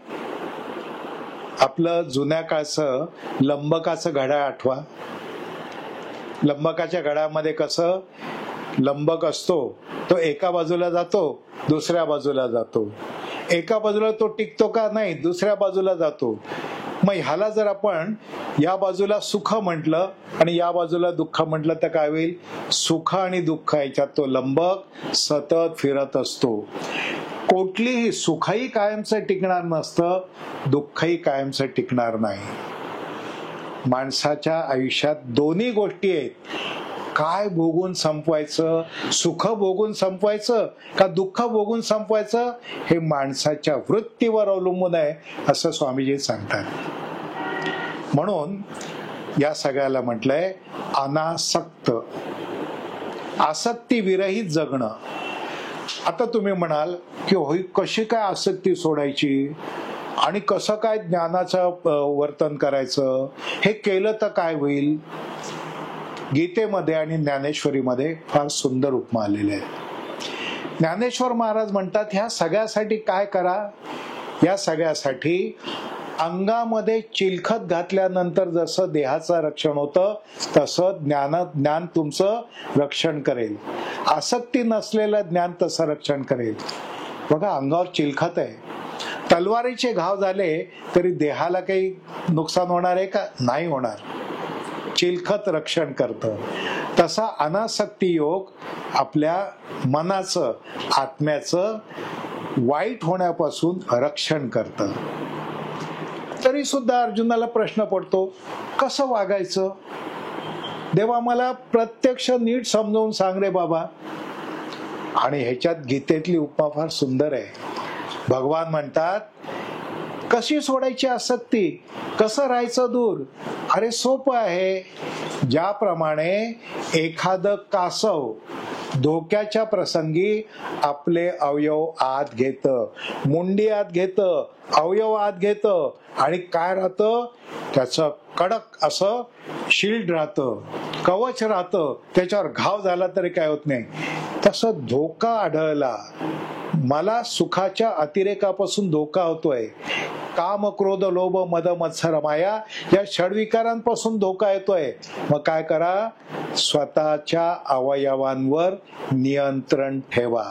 आपलं जुन्या काळचं लंबकाचं घड्याळ आठवा. लंबकाच्या घड्याळामध्ये कसं लंबक असतो, तो एका बाजूला जातो, दुसऱ्या बाजूला जातो. एका बाजूला तो टिकतो का? नाही, दुसऱ्या बाजूला जातो. मग ह्याला जर आपण या बाजूला सुख म्हटलं आणि या बाजूला दुःख म्हटलं तर काय होईल? सुख आणि दुःख याच्यात तो लंबक सतत फिरत असतो. कुठलीही सुखही कायमचं टिकणार नसतं, दुःखही कायमचं टिकणार नाही. माणसाच्या आयुष्यात दोन्ही गोष्टी आहेत. काय भोगून संपवायचं? सुख भोगून संपवायचं का दुःख भोगून संपवायचं? हे माणसाच्या वृत्तीवर अवलंबून आहे असं स्वामीजी सांगतात. म्हणून या सगळ्याला म्हटलंय अनासक्त, आसक्ती विरहित जगणं. आता तुम्ही म्हणाल की होई कशी काय आसक्ती सोडायची? आणि कसं काय ज्ञानाचं वर्तन करायचं, हे केलं तर काय होईल. गीतेमध्ये आणि ज्ञानेश्वरीमध्ये फार सुंदर उपमा आलेले आहे. ज्ञानेश्वर महाराज म्हणतात, ह्या सगळ्यासाठी काय करा, या सगळ्यासाठी अंगामध्ये चिलखत घातल्यानंतर जसं देहाचं रक्षण होतं तसं ज्ञान तुमचं रक्षण करेल. आसक्ती नसलेलं ज्ञान तसं रक्षण करेल. बघा, अंगावर चिलखत आहे, तलवारीचे घाव झाले तरी देहाला काही नुकसान होणार आहे का? नाही होणार. चिलखत रक्षण करतं. तसा अनासक्ती योग आपल्या मनाचं, आत्म्याचं वाईट होण्यापासून रक्षण करतं. तरी सुद्धा अर्जुनाला प्रश्न पडतो, कसं वागायचं देवा, मला प्रत्यक्ष नीट समजावून सांग रे बाबा. आणि ह्याच्यात गीतेतली उपमा फार सुंदर आहे. भगवान म्हणतात, कशी सोडायची आसक्ती, कसं राहायचं दूर. अरे सोपं आहे. ज्याप्रमाणे एखादं कासव धोक्याच्या प्रसंगी आपले अवयव आत घेतं, मुंडी आत घेतं, अवयव आत घेतं, आणि काय राहतं, त्याचं कडक असं शिल्ड राहतं, कवच राहतं, त्याच्यावर घाव झाला तरी काय होत नाही. तसं धोका आढळला, मला सुखाच्या अतिरेकापासून धोका होतोय, काम क्रोध लोभ मद मत्सर माया या षडविकारांपासून धोका येतोय. मग काय करा, स्वतःच्या अवयवांवर नियंत्रण ठेवा.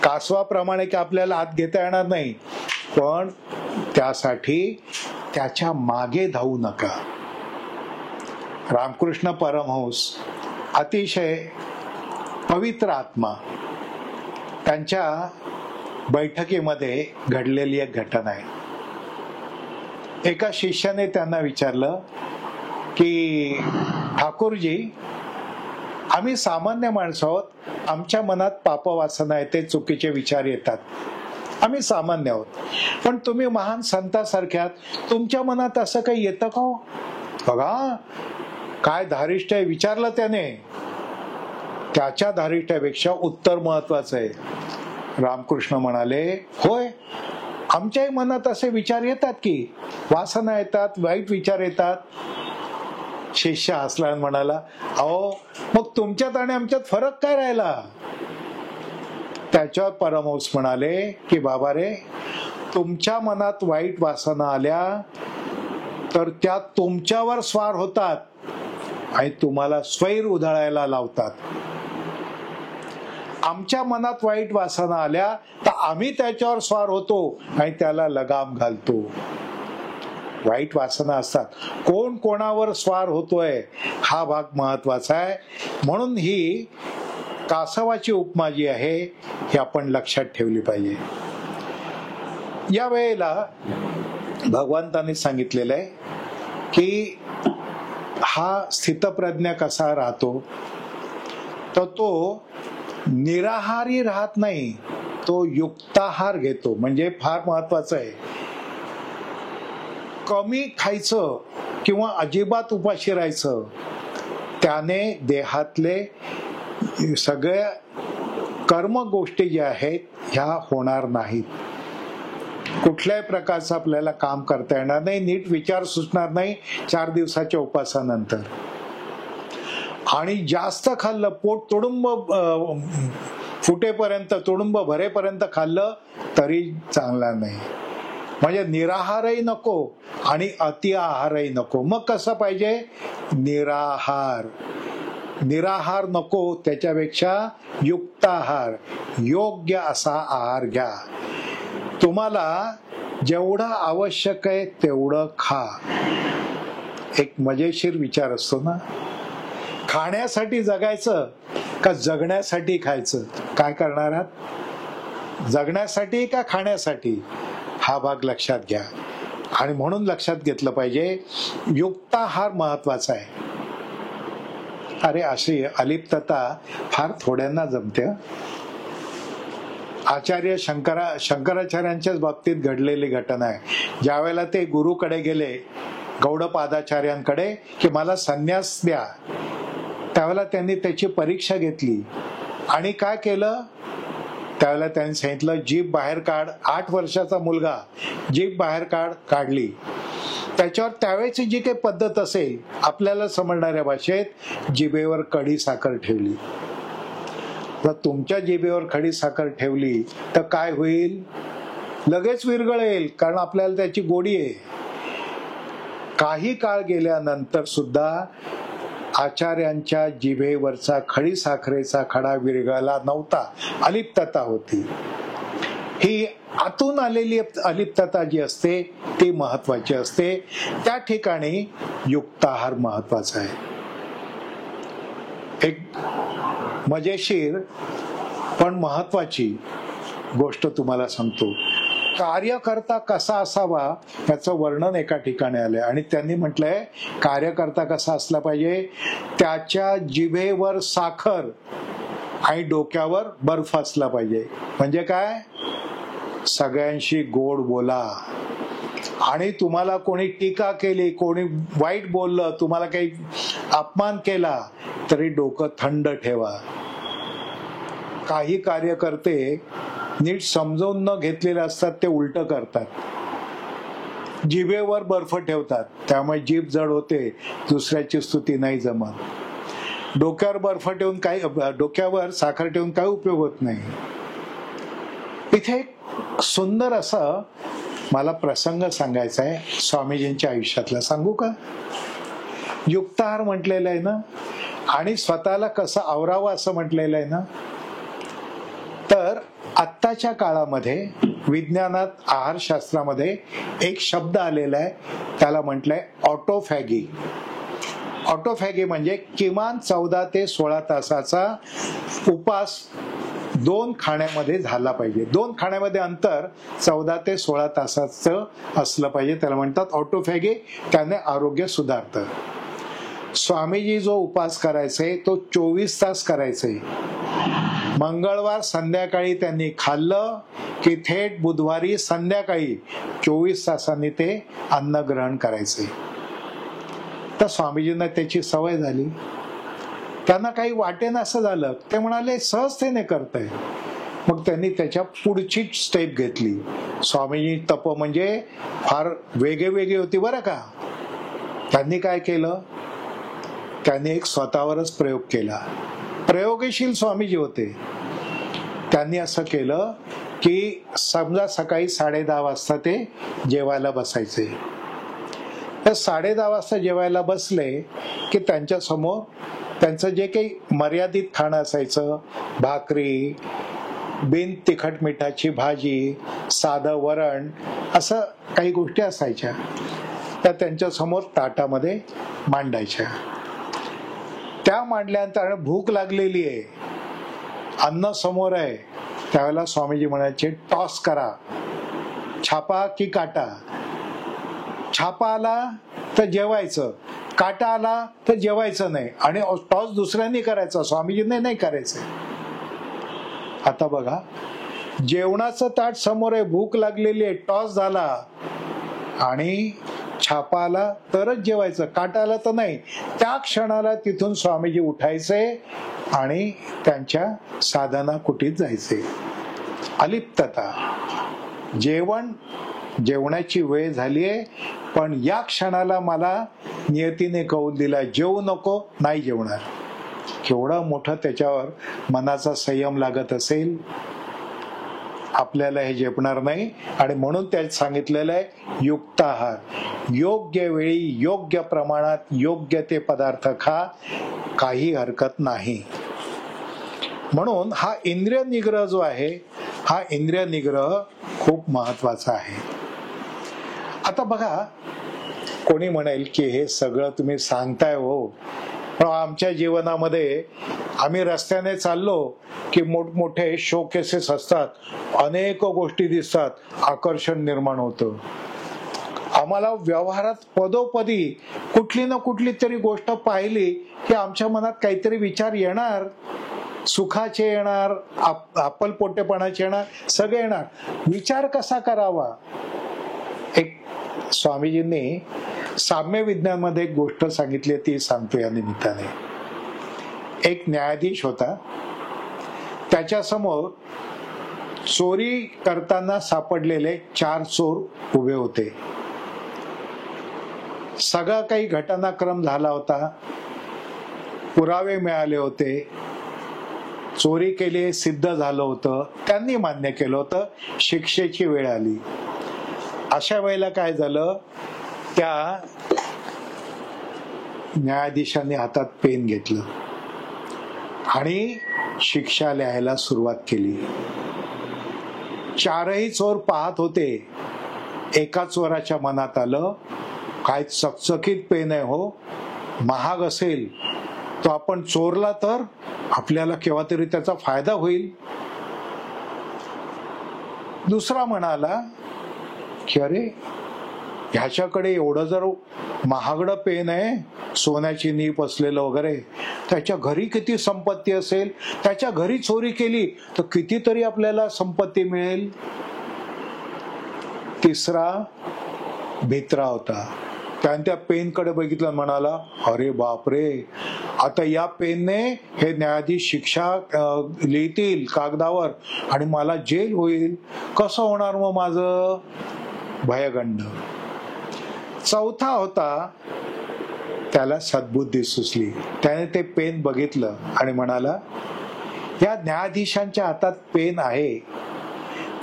कासवाप्रमाणे की आपल्याला आत घेता येणार नाही, पण त्यासाठी त्याच्या मागे धावू नका. रामकृष्ण परमहंस अतिशय पवित्र आत्मा, त्यांच्या बैठकीमध्ये घडलेली एक घटना आहे. एका शिष्याने त्यांना विचारलं की ठाकूरजी, आम्ही सामान्य माणसं आहोत, आमच्या मनात पापवासना येते, चुकीचे विचार येतात, आम्ही सामान्य आहोत, पण तुम्ही महान संतासारख्यात, तुमच्या मनात असं काही येतं का? बघा काय धारिष्ट आहे, विचारलं त्याने. त्याच्या धारिष्ट्यापेक्षा उत्तर महत्वाचं आहे. रामकृष्ण म्हणाले, होय, आमच्याही मनात असे विचार येतात की, वासना येतात, वाईट विचार येतात. शिष्य हसला आणि म्हणाला, अहो मग तुमच्यात आणि आमच्यात फरक काय राहिला? त्याच्यावर परमहंस म्हणाले की बाबा रे, तुमच्या मनात वाईट वासना आल्या तर त्या तुमच्यावर स्वार होतात आणि तुम्हाला स्वैर उधळायला लावतात. आमच्या मनात वाईट वासना आल्या तर आम्ही त्याच्यावर स्वार होतो आणि त्याला लगाम घालतो. वाईट वासना असतात, कोण कोणावर स्वार होतोय हा भाग महत्वाचा आहे. म्हणून ही कासवाची उपमा जी आहे ही आपण लक्षात ठेवली पाहिजे. या वेळेला भगवंतांनी सांगितलेलं आहे की हा स्थितप्रज्ञ कसा राहतो, तर तो निराहारी राहत नाही, तो युक्ताहार घेतो. म्हणजे फार महत्वाचं आहे, कमी खायचं किंवा अजिबात उपाशी राहायचं, त्याने देहातले सगळ्या कर्म गोष्टी ज्या आहेत ह्या होणार नाहीत. कुठल्याही प्रकारचं आपल्याला काम करता येणार नाही, नीट विचार सुचणार नाही 4 दिवसाच्या उपासानंतर. आणि जास्त खाल्लं, पोट तुडुंब फुटेपर्यंत, तुडुंब भरेपर्यंत खाल्लं तरी चांगला नाही. म्हणजे निराहारही नको आणि अति आहारही नको. मग कसं पाहिजे, निराहार. निराहार नको, त्याच्यापेक्षा युक्ताहार, योग्य असा आहार घ्या. तुम्हाला जेवढं आवश्यक आहे तेवढं खा. एक मजेशीर विचार असतो ना, खाण्यासाठी जगायचं का जगण्यासाठी खायचं? काय करणार आहात, जगण्यासाठी का खाण्यासाठी? हा भाग लक्षात घ्या. आणि म्हणून लक्षात घेतलं पाहिजे, युक्ताहार महत्वाचा आहे. अरे अशी अलिप्तता फार थोड्यांना जमते. आचार्य शंकराचार्यांच्याच बाबतीत घडलेली घटना आहे. ज्या वेळेला ते गुरुकडे गेले, गौडपादाचार्यांकडे, की मला संन्यास द्या, त्यावेळेला त्यांनी त्याची परीक्षा घेतली आणि काय केलं, त्यावेळेला त्यांनी सांगितलं जीभ बाहेर काढ. 8 वर्षाचा मुलगा जीभ बाहेर काढली. त्याच्यावर त्यावेळेची जी काही पद्धत असेल आपल्याला समजणाऱ्या भाषेत जिभेवर खडी साखर ठेवली. जर तुमच्या जिभेवर खडी साखर ठेवली तर काय होईल? लगेच विरघळेल, कारण आपल्याला त्याची गोडी आहे. काही काळ गेल्यानंतर सुद्धा आचार्यांच्या जिभेवरचा खडी साखरेचा खडा विरघळला नव्हता, अलिप्तता होती. ही आतून आलेली अलिप्तता जी असते ती महत्वाची असते. त्या ठिकाणी युक्ताहार महत्वाचा आहे. एक मजेशीर पण महत्वाची गोष्ट तुम्हाला सांगतो. कार्यकर्ता कसा असावा याचं वर्णन एका ठिकाणी आलंय आणि त्यांनी म्हटलंय कार्यकर्ता कसा असला पाहिजे, त्याच्या जिभेवर साखर आणि डोक्यावर बर्फ असला पाहिजे. म्हणजे काय? सगळ्यांशी गोड बोला आणि तुम्हाला कोणी टीका केली, कोणी वाईट बोललं, तुम्हाला काही अपमान केला तरी डोकं थंड ठेवा. काही कार्यकर्ते नीट समजावून न घेतलेले असतात, ते उलट करतात. जिभेवर बर्फ ठेवतात, त्यामुळे जीभ जड होते, दुसऱ्याची स्तुती नाही जमत. डोक्यावर बर्फ ठेवून काही, डोक्यावर साखर ठेवून काही उपयोग होत नाही. इथे एक सुंदर असं मला प्रसंग सांगायचा आहे स्वामीजींच्या आयुष्यातला. सांगू का? युक्ताहार म्हटलेलं आहे ना, आणि स्वतःला कसं आवरावं असं म्हटलेलं आहे ना. तर आत्ताच्या काळामध्ये विज्ञानात, आहारशास्त्रामध्ये एक शब्द आलेला आहे, त्याला म्हटलंय ऑटोफॅगी. ऑटोफॅगी म्हणजे किमान 14 ते 16 तासाचा उपास 2 खाण्यामध्ये झाला पाहिजे. 2 खाण्यामध्ये अंतर 14 ते 16 तासाचं असलं पाहिजे. त्याला म्हणतात ऑटोफॅगी. त्याने आरोग्य सुधारतं. स्वामीजी जो उपास करायचे तो 24 तास करायचे. मंगळवार संध्याकाळी त्यांनी खाल्लं की थेट बुधवारी संध्याकाळी 24 तासांनी ते अन्न ग्रहण करायचे. तर स्वामीजींना त्याची सवय झाली. त्यांना काही वाटेन असं झालं. ते म्हणाले सहजतेने करताय. मग त्यांनी त्याच्या पुढची स्टेप घेतली. स्वामीजी तप म्हणजे फार वेगळी होती बरं का. त्यांनी काय केलं? त्यांनी एक स्वतःवरच प्रयोग केला. प्रयोगशील स्वामीजी होते. त्यांनी असं केलं की समजा सकाळी 10:30 वाजता ते जेवायला बसायचे. तर 10:30 वाजता जेवायला बसले की त्यांच्या समोर त्यांचं जे काही मर्यादित खाणं असायचं, भाकरी, बिन तिखट मिठाची भाजी, साधं वरण, असं काही गोष्टी असायच्या, त्या त्यांच्या समोर ताटामध्ये मांडायच्या. त्या मांडल्यानंतर भूक लागलेली आहे, अन्न समोर आहे, त्यावेळेला स्वामीजी म्हणायचे टॉस करा, छापा की काटा. छापा आला तर जेवायचं, काटा आला तर जेवायचं नाही, आणि टॉस दुसऱ्यांनी करायचा, स्वामीजींनी नाही करायचं. आता बघा, जेवणाचं ताट समोर आहे, भूक लागलेली आहे, टॉस झाला आणि छापा आला तरच जेवायचं, काटा आला तर नाही. त्या क्षणाला तिथून स्वामीजी उठायचे आणि त्यांच्या साधना कुटीत जायचे. अलिप्तता. जेवणाची वेळ झालीये, पण या क्षणाला मला नियतीने कौल दिला, जेवू नको, नाही जेवणार. केवढं मोठं त्याच्यावर मनाचा संयम लागत असेल. आपल्याला हे झेपणार नाही. आणि म्हणून त्यात सांगितलेलं आहे युक्ताहार. योग्य वेळी, योग्य प्रमाणात, योग्य ते पदार्थ खा, काही हरकत नाही. म्हणून हा इंद्रिय निग्रह जो आहे, हा इंद्रिय निग्रह खूप महत्वाचा आहे. आता बघा, कोणी म्हणेल की हे सगळं तुम्ही सांगताय हो, पण आमच्या जीवनामध्ये आम्ही रस्त्याने चाललो की मोठमोठे शोकेसेस असतात, अनेक गोष्टी दिसतात, आकर्षण निर्माण होतं. आम्हाला व्यवहारात पदोपदी कुठली ना कुठली तरी गोष्ट पाहिली की आमच्या मनात काहीतरी विचार येणार, सुखाचे येणार, आपलपोटेपणाचे येणार, सगळे येणार. विचार कसा करावा? एक स्वामीजींनी साम्य विज्ञान मध्ये एक गोष्ट सांगितली, ती सांगतो या निमित्ताने. एक न्यायाधीश होता, त्याच्या समोर चोरी करताना सापडलेले 4 चोर उभे होते. सगळा काही घटनाक्रम झाला होता, पुरावे मिळाले होते, चोरी केली सिद्ध झालं होतं, त्यांनी मान्य केलं होतं, शिक्षेची वेळ आली. अशा वेळेला काय झालं, त्या न्यायाधीशांनी हातात पेन घेतलं आणि शिक्षा लिहायला सुरुवात केली. 4ही चोर पाहत होते. एका चोराच्या मनात आलं, काय चकचकीत पेन आहे हो, महाग असेल तो आपण चोरला तर आपल्याला केव्हा तरी त्याचा फायदा होईल. दुसरा म्हणाला की अरे ह्याच्याकडे एवढं जर महागडं पेन आहे, सोन्याची नीप असलेलं वगैरे, त्याच्या घरी किती संपत्ती असेल, त्याच्या घरी चोरी केली तर कितीतरी आपल्याला संपत्ती मिळेल. तिसरा भित्रा होता, त्याने त्या पेनकडे बघितलं, म्हणाला अरे बापरे, आता या पेनने हे न्यायाधीश शिक्षा लिहितील कागदावर आणि मला जेल होईल, कसं होणार मग माझं, भयगंड. चौथा होता, त्याला सद्बुद्धी सुचली, त्याने ते पेन बघितलं आणि म्हणाला या न्यायाधीशांच्या हातात पेन आहे,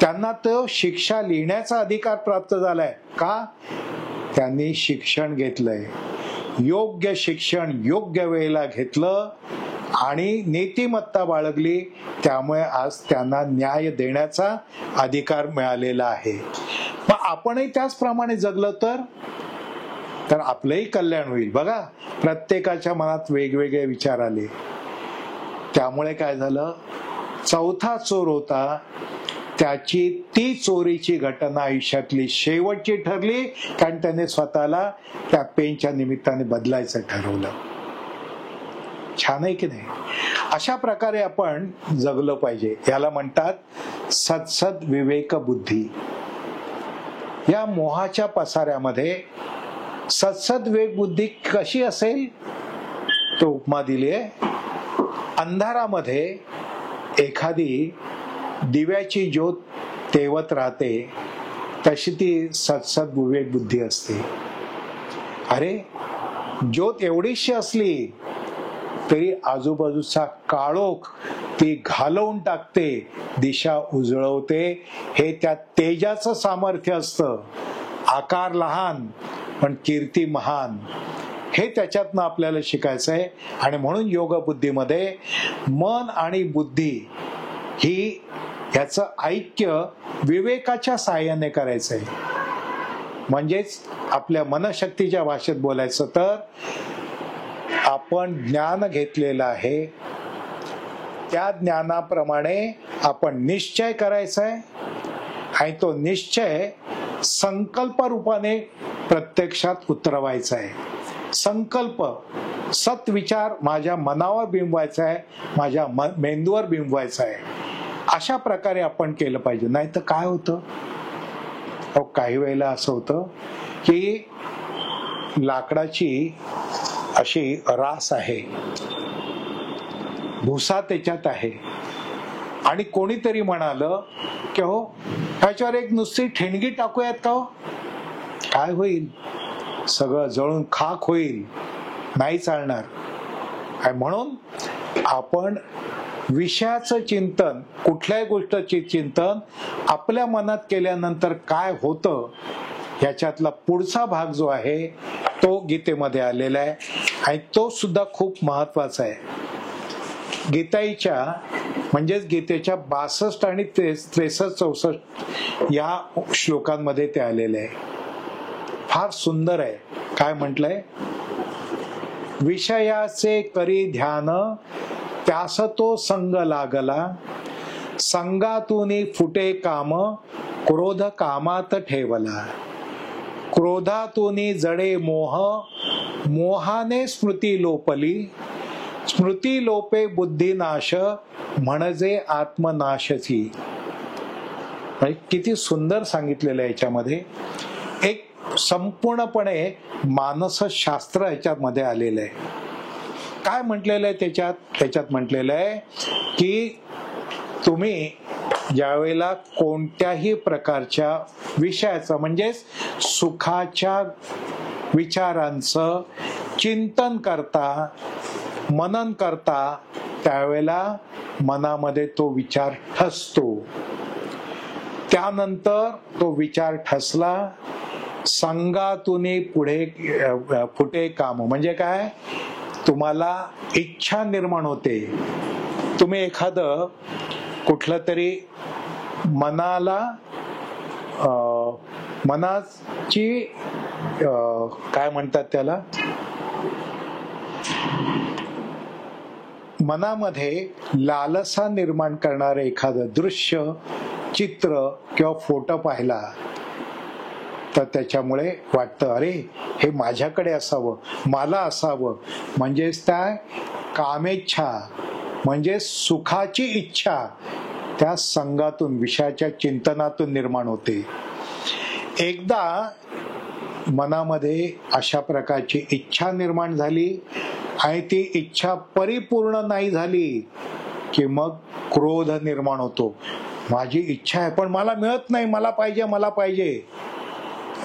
त्यांना तो शिक्षा लिहिण्याचा अधिकार प्राप्त झालाय का, त्यांनी शिक्षण घेतलंय, योग्य शिक्षण योग्य वेळेला घेतलं आणि नीतिमत्ता बाळगली, त्यामुळे आज त्यांना न्याय देण्याचा अधिकार मिळालेला आहे. मग आपणही त्याचप्रमाणे जगलो तर आपलंही कल्याण होईल. बघा, प्रत्येकाच्या मनात वेगवेगळे विचार आले. त्यामुळे काय झालं, चौथा चोर होता, त्याची ती चोरीची घटना आयुष्यातली शेवटची ठरली, कारण त्याने स्वतःला त्या पेनच्या निमित्ताने बदलायचं ठरवलं. छान आहे की नाही. अशा प्रकारे आपण जगलं पाहिजे. याला म्हणतात सत्सद विवेक बुद्धी. या मोहाच्या पसाऱ्यामध्ये सत्सद विवेक बुद्धी कशी असेल, तो उपमा दिली आहे. अंधारामध्ये एखादी दिव्याची ज्योत तेवत राहते, तशी ती सत्सद विवेक बुद्धी असते. अरे ज्योत एवढीशी असली तरी आजूबाजूचा काळोख ती घालवून टाकते, दिशा उजळवते. हे त्या तेजाचं सामर्थ्य असतं. आकार लहान पण कीर्ती महान, हे त्याच्यातनं आपल्याला शिकायचं आहे. आणि म्हणून योग बुद्धीमध्ये मन आणि बुद्धी ही याचं ऐक्य विवेकाच्या साहाय्याने करायचं आहे. म्हणजेच आपल्या मनशक्तीच्या भाषेत बोलायचं तर आपण ज्ञान घेतलेलं आहे, त्या ज्ञानाप्रमाणे आपण निश्चय करायचा आहे आणि तो निश्चय संकल्प रूपाने प्रत्यक्षात उतरवायचा आहे. संकल्प सत्विचार माझ्या मनावर बिंबवायचा आहे, माझ्या मेंदूवर बिंबवायचा आहे. अशा प्रकारे आपण केलं पाहिजे. नाही तर काय होतं, काही वेळेला असं होतं की लाकडाची अशी रास आहे, भुसा त्याच्यात आहे, आणि कोणीतरी म्हणालं की हो ह्याच्यावर एक नुसती ठिणगी टाकूयात का हो, काय होईल, सगळं जळून खाक होईल, नाही चालणार. आणि म्हणून आपण विषयाचं चिंतन, कुठल्याही गोष्टीचे चिंतन आपल्या मनात केल्यानंतर काय होतं, ह्याच्यातला पुढचा भाग जो आहे तो गीतेमध्ये आलेला आहे आणि तो सुद्धा खूप महत्वाचा आहे. गीताईच्या म्हणजेच गीतेच्या 62 आणि 63-64 या श्लोकांमध्ये ते आलेले आहे. फार सुंदर आहे. काय म्हटलंय, विषयाचे करी ध्यान त्यास तो संग लागला, संगातूनी फुटे काम क्रोध कामात ठेवला, क्रोधातूनी जडे मोह मोहाने स्मृती लोपली, स्मृती लोपे बुद्धिनाश म्हणजे आत्मनाशची. किती सुंदर सांगितलेलं आहे. याच्यामध्ये एक संपूर्णपणे मानसशास्त्र याच्यामध्ये आलेलं आहे. काय म्हटलेलं आहे त्याच्यात म्हटलेलं आहे की तुम्ही ज्यावेळेला कोणत्याही प्रकारच्या विषयाचं म्हणजेच सुखाच्या विचारांचं चिंतन करता, मनन करता, त्यावेळेला मनामध्ये तो विचार ठसतो. त्यानंतर तो विचार ठसला, संगातून पुढे फुटे काम. म्हणजे काय, तुम्हाला इच्छा निर्माण होते. तुम्ही एखादं कुठलं तरी मनाची काय म्हणतात त्याला, मनामध्ये लालसा निर्माण करणारं एखादं दृश्य, चित्र किंवा फोटो पाहिला तर त्याच्यामुळे वाटतं अरे हे माझ्याकडे असावं, मला असावं. म्हणजेच त्या कामेच्छा म्हणजे सुखाची इच्छा त्या संगातून, विषयाच्या चिंतनातून निर्माण होते. एकदा मनामध्ये अशा प्रकारची इच्छा निर्माण झाली आणि ती इच्छा परिपूर्ण नाही झाली की मग क्रोध निर्माण होतो. माझी इच्छा आहे पण मला मिळत नाही, मला पाहिजे, मला पाहिजे.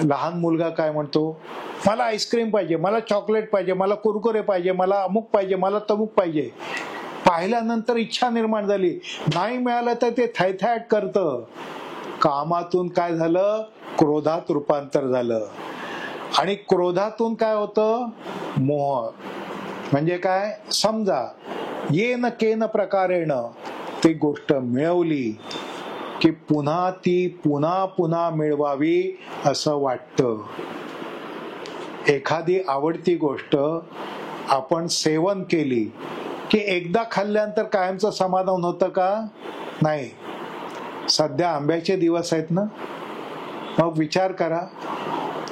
लहान मुलगा काय म्हणतो, मला आईस्क्रीम पाहिजे, मला चॉकलेट पाहिजे, मला कुरकुरे पाहिजे, मला अमुक पाहिजे, मला तमुक पाहिजे. पाहिल्यानंतर इच्छा निर्माण झाली, नाही मिळालं तर ते थैथयाट करतं. कामातून काय झालं, क्रोधात रूपांतर झालं. आणि क्रोधातून काय होतं, मोह. म्हणजे काय, समजा येन केन प्रकारेण ती गोष्ट मिळवली की पुन्हा ती पुन्हा मिळवावी असं वाटतं. एखादी आवडती गोष्ट आपण सेवन केली की एकदा खाल्ल्यानंतर कायमचं समाधान होतं का, नाही. सध्या आंब्याचे दिवस आहेत ना, मग विचार करा,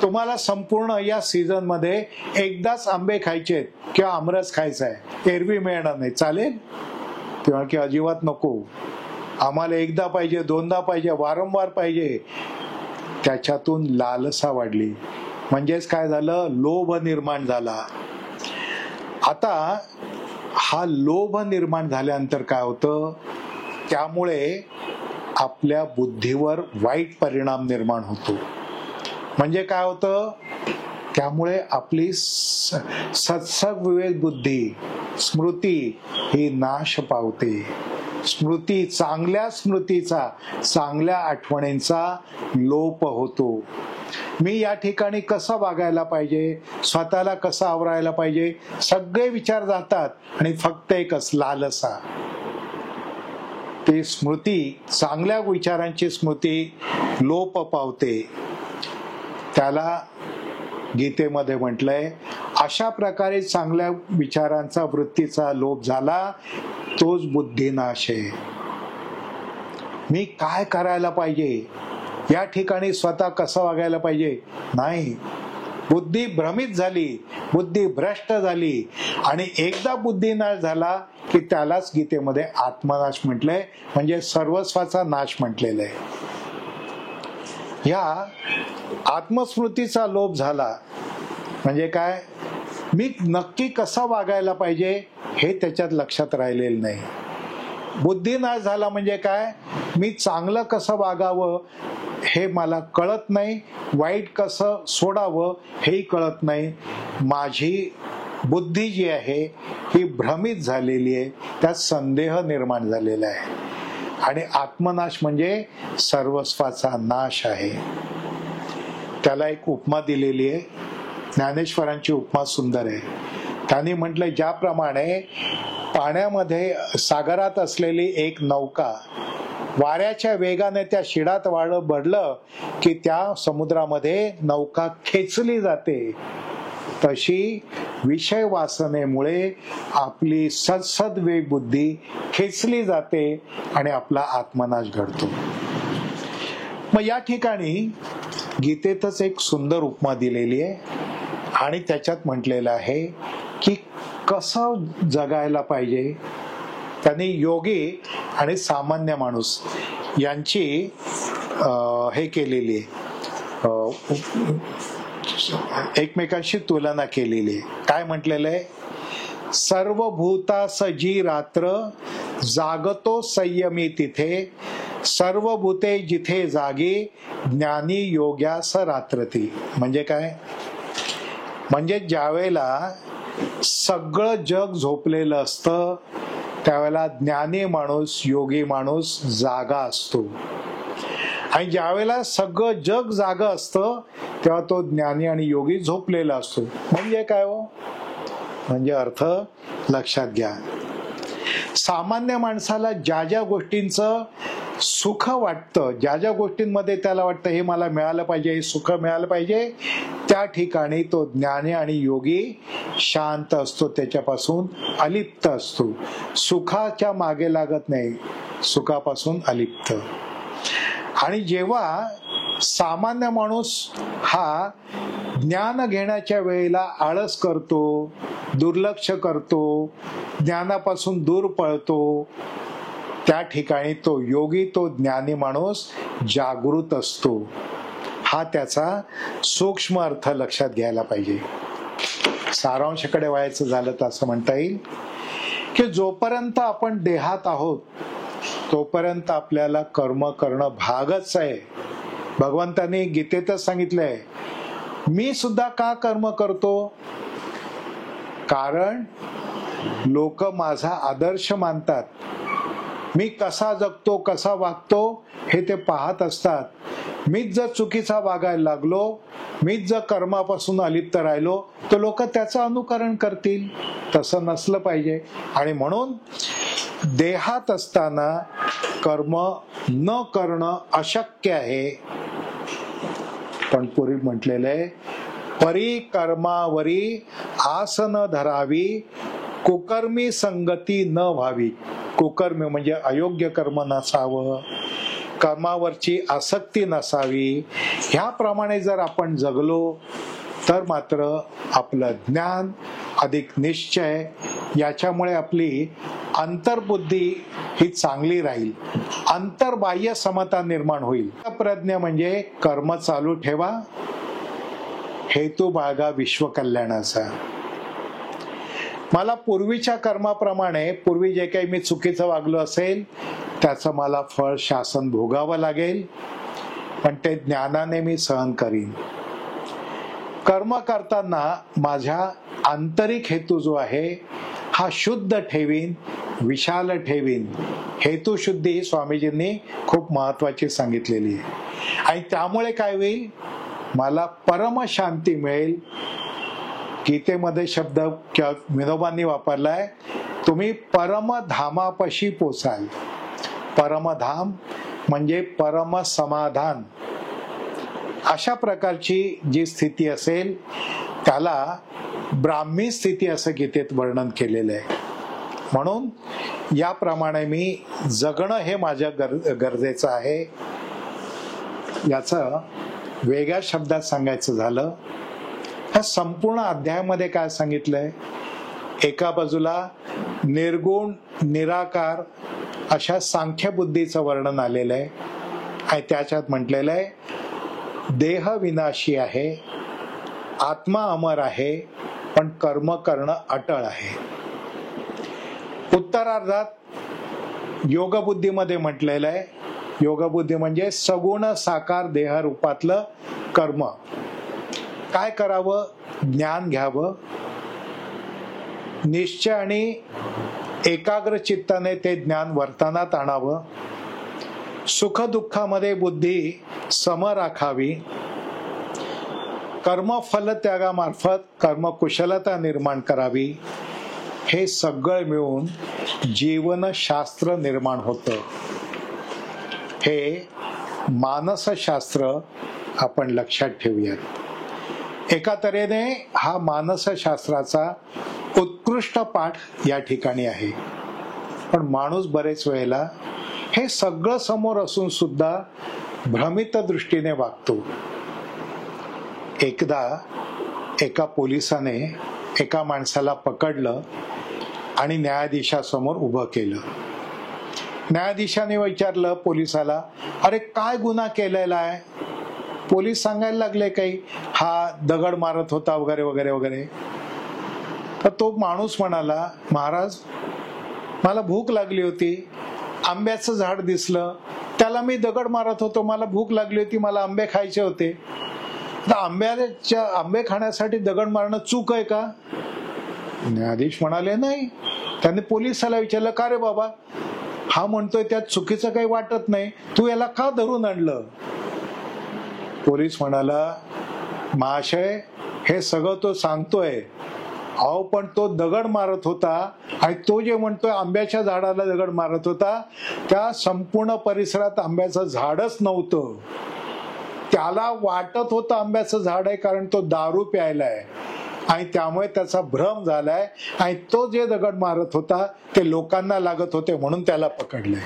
तुम्हाला संपूर्ण या सीझन मध्ये एकदाच आंबे खायचे किंवा आमरस खायचा आहे, एरवी मिळणार नाही, चालेल? तेव्हा की अजिबात नको, आम्हाला एकदा पाहिजे, दोनदा पाहिजे, वारंवार पाहिजे. त्याच्यातून लालसा वाढली. म्हणजेच काय झालं, लोभ निर्माण झाला. आता हा लोभ निर्माण झाल्यानंतर काय होतं, त्यामुळे आपल्या बुद्धीवर वाईट परिणाम निर्माण होतो. म्हणजे काय होतं, त्यामुळे आपली सत्सग विवेक बुद्धी, स्मृती ही नाश पावते. स्मृती, चांगल्या स्मृतीचा, चांगल्या आठवणींचा लोप होतो. मी या ठिकाणी कसं वागायला पाहिजे, स्वतःला कसं आवरायला पाहिजे, सगळे विचार जातात आणि फक्त एकच लालसा. ती स्मृती, चांगल्या विचारांची स्मृती लोप पावते. त्याला गीतेमध्ये म्हटलंय, अशा प्रकारे चांगल्या विचारांचा, वृत्तीचा लोप झाला तोच बुद्धिनाश आहे. मी काय करायला पाहिजे, या ठिकाणी स्वतः कसं वागायला पाहिजे, नाही. बुद्धी भ्रमित झाली, बुद्धी भ्रष्ट झाली. आणि एकदा बुद्धिनाश झाला की त्यालाच गीतेमध्ये आत्मनाश म्हटलंय, म्हणजे सर्वस्वाचा नाश म्हटलेला आहे. या आत्मस्मृतीचा लोप झाला म्हणजे काय, मी नक्की कसं वागायला पाहिजे हे त्याच्यात लक्षात राहिलेलं नाही. बुद्धिनाश झाला म्हणजे काय, मी चांगलं कसं वागावं हे मला कळत नाही, वाईट कसं सोडावं हेही कळत नाही. माझी बुद्धी जी आहे ही भ्रमित झालेली आहे, त्यात संदेह निर्माण झालेला आहे. आणि आत्मनाश म्हणजे सर्वस्वाचा नाश आहे. त्याला एक उपमा दिलेली आहे, ज्ञानेश्वरांची उपमा सुंदर आहे. त्यांनी म्हटलं, ज्याप्रमाणे पाण्यामध्ये, सागरात असलेली एक नौका वाऱ्याच्या वेगाने त्या शिडात बडलं की त्या समुद्रामध्ये नौका खेचली जाते, तशी विषय वासनेमुळे आपली सद्सद्विवेक बुद्धी खेचली जाते आणि आपला आत्मनाश घडतो. मग या ठिकाणी गीतेतच एक सुंदर उपमा दिलेली आहे आणि त्याच्यात म्हटलेलं आहे की कसं जगायला पाहिजे. त्यांनी योगी आणि सामान्य माणूस यांची हे केलेली आहे, एकमेकांशी तुलना केलेली आहे. काय म्हटलेलं आहे, सर्व भूतास जी रात्र जागतो संयमी तिथे सर्व भूते जिथे जागी ज्ञानी योग्यास रात्रती. म्हणजे काय? म्हणजे ज्यावेळेला सगळं जग झोपलेलं असतं त्यावेळेला ज्ञानी माणूस, योगी माणूस जागा असतो. आणि ज्यावेळेला सगळं जग जागा असतं तेव्हा तो ज्ञानी आणि योगी झोपलेला असतो. म्हणजे काय हो? म्हणजे अर्थ लक्षात घ्या. सामान्य माणसाला ज्या ज्या गोष्टींचं सुख वाटतं, ज्या ज्या गोष्टींमध्ये त्याला वाटतं हे मला मिळालं पाहिजे, हे सुख मिळालं पाहिजे, त्या ठिकाणी तो ज्ञानी आणि योगी शांत असतो, त्याच्यापासून अलिप्त असतो. सुखाच्या मागे लागत नाही, सुखापासून अलिप्त. आणि जेव्हा सामान्य माणूस हा ज्ञान घेण्याच्या वेळेला आळस करतो, दुर्लक्ष करतो, ज्ञानापासून दूर पळतो, त्या ठिकाणी तो योगी, तो ज्ञानी माणूस जागृत असतो. हा त्याचा सूक्ष्म अर्थ लक्षात घ्यायला पाहिजे. सारांशाकडे व्हायचं झालं तर असं म्हणता येईल की जोपर्यंत आपण देहात आहोत तोपर्यंत आपल्याला कर्म करणं भागच आहे. भगवंतांनी गीतेतच सांगितलंय, मी सुद्धा का कर्म करतो? कारण लोक माझा आदर्श मानतात. मी कसा जगतो, कसा वागतो हे ते पाहत असतात. मीच जर चुकीचा वागायला लागलो, मीच जर कर्मापासून अलिप्त राहिलो तर लोक त्याचं अनुकरण करतील. तसं नसलं पाहिजे. आणि म्हणून देहात असताना कर्म न करणं अशक्य आहे. पण पूर्वी म्हटलेलं आहे, परी कर्मावरी आसन धरावी, कुकर्मी संगती न व्हावी. कुकर्मी म्हणजे अयोग्य कर्म नसावं, कर्मावरची आसक्ती नसावी. ह्याप्रमाणे जर आपण जगलो तर मात्र आपलं ज्ञान अधिक निश्चय, याच्यामुळे आपली अंतर्बुद्धी ही चांगली राहील, अंतर्बाह्य समता निर्माण होईल. प्रज्ञा म्हणजे कर्म चालू ठेवा, हेतू बाळगा विश्वकल्याणाचा. मला पूर्वीच्या कर्माप्रमाणे, पूर्वी जे काही मी चुकीचं वागलो असेल त्याचं मला फळ शासन भोगावं लागेल, पण ते ज्ञानाने मी सहन करीन. कर्म करताना माझ्या आंतरिक हेतू जो आहे हा शुद्ध ठेवीन, विशाल ठेवीन. हेतुशुद्धी स्वामीजींनी खूप महत्वाची सांगितलेली आहे. आणि त्यामुळे काय होईल, मला परमशांती मिळेल. गीतेमध्ये शब्द विनोबांनी वापरलाय, तुम्ही परमधामापाशी पोचाल. परमधाम म्हणजे परम समाधान. अशा प्रकारची जी स्थिती असेल त्याला ब्राह्मी स्थिती असं गीतेत वर्णन केलेलं आहे. म्हणून याप्रमाणे मी जगणं हे माझ्या गरजेचं आहे. याचं वेगळ्या शब्दात सांगायचं झालं, ह्या संपूर्ण अध्यायामध्ये काय सांगितलंय, एका बाजूला निर्गुण निराकार अशा सांख्य बुद्धीचं वर्णन आलेलं आहे. आणि त्याच्यात म्हटलेलं आहे देह विनाशी आहे, आत्मा अमर आहे, पण कर्म करणं अटळ आहे. उत्तरार्धात योगबुद्धीमध्ये म्हटलेलं आहे, योगबुद्धी म्हणजे सगुण साकार देह रूपातलं कर्म. काय करावं, ज्ञान घ्यावं, निश्चय आणि एकाग्र चित्ताने ते ज्ञान वर्तनात आणावं, सुख दुःखामध्ये बुद्धी सम राखावी, कर्मफल त्यागामार्फत कर्मकुशलता निर्माण करावी. हे सगळं मिळून जीवनशास्त्र निर्माण होतं. हे मानसशास्त्र आपण लक्षात ठेवूयात. एका तऱ्हेने हा मानसशास्त्राचा उत्कृष्ट पाठ या ठिकाणी आहे. पण माणूस बरेच वेळेला हे सगळं समोर असून सुद्धा भ्रमित दृष्टीने वागतो. एकदा एका पोलिसाने एका माणसाला पकडलं आणि न्यायाधीशासमोर उभं केलं. न्यायाधीशाने विचारलं पोलिसाला, अरे काय गुन्हा केलेला आहे? पोलीस सांगायला लागले काही, हा दगड मारत होता वगैरे वगैरे वगैरे. तर तो माणूस म्हणाला, महाराज मला भूक लागली होती, आंब्याचं झाड दिसलं, त्याला त्याला मी दगड मारत होतो, मला भूक लागली होती, मला आंबे खायचे होते. तर आंबे खाण्यासाठी दगड मारणं चूक आहे का? न्यायाधीश म्हणाले नाही. त्याने पोलिसाला विचारलं, का रे बाबा, हा म्हणतोय त्यात चुकीचं काही वाटत नाही, तू याला का धरून आणलं? पोलीस म्हणाला, महाशय हे सगळं तो सांगतोय, अहो पण तो दगड मारत होता आणि तो जे म्हणतोय आंब्याच्या झाडाला दगड मारत होता, त्या संपूर्ण परिसरात आंब्याचं झाडच नव्हतं. त्याला वाटत होतं आंब्याचं झाड आहे, कारण तो दारू प्यायलाय आणि त्यामुळे त्याचा भ्रम झालाय आणि तो जे दगड मारत होता ते लोकांना लागत होते म्हणून त्याला पकडलंय.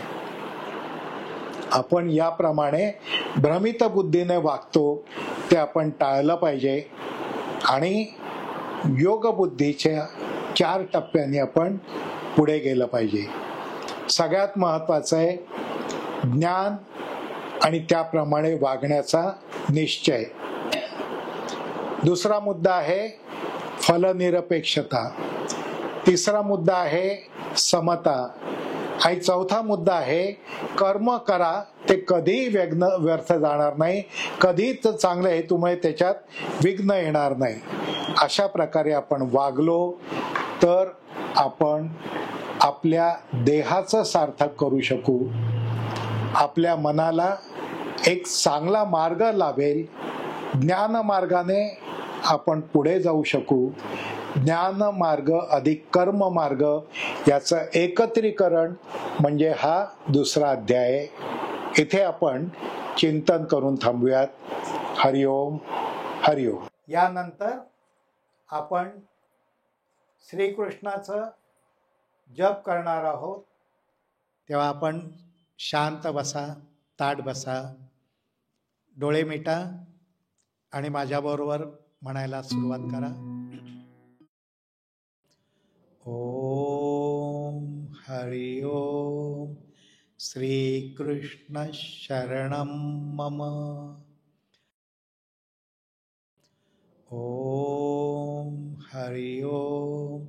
आपण याप्रमाणे भ्रमित बुद्धीने वागतो ते आपण टाळलं पाहिजे आणि योग बुद्धीच्या 4 टप्प्यांनी आपण पुढे गेलं पाहिजे. सगळ्यात महत्वाचं आहे ज्ञान आणि त्याप्रमाणे वागण्याचा निश्चय. दुसरा मुद्दा आहे फलनिरपेक्षता. तिसरा मुद्दा आहे समता आणि चौथा मुद्दा आहे कर्म करा ते कधी व्यर्थ जाणार नाही, कधीच चांगल्या हेतूमुळे त्याच्यात विघ्न येणार नाही. अशा प्रकारे आपण वागलो तर आपण आपल्या देहाचं सार्थक करू शकू, आपल्या मनाला एक चांगला मार्ग लाभेल, ज्ञान मार्गाने आपण पुढे जाऊ शकू. ज्ञान मार्ग अधिक कर्म मार्ग याचं एकत्रीकरण म्हणजे हा दुसरा अध्याय. इथे आपण चिंतन करून थांबूयात. हरिओम हरिओम. यानंतर आपण श्रीकृष्णाचं जप करणार आहोत. तेव्हा आपण शांत बसा, ताठ बसा, डोळे मिटा आणि माझ्याबरोबर म्हणायला सुरुवात करा. ओम हरि ओम. श्रीकृष्ण शरणं मम. ओम हरि ओम.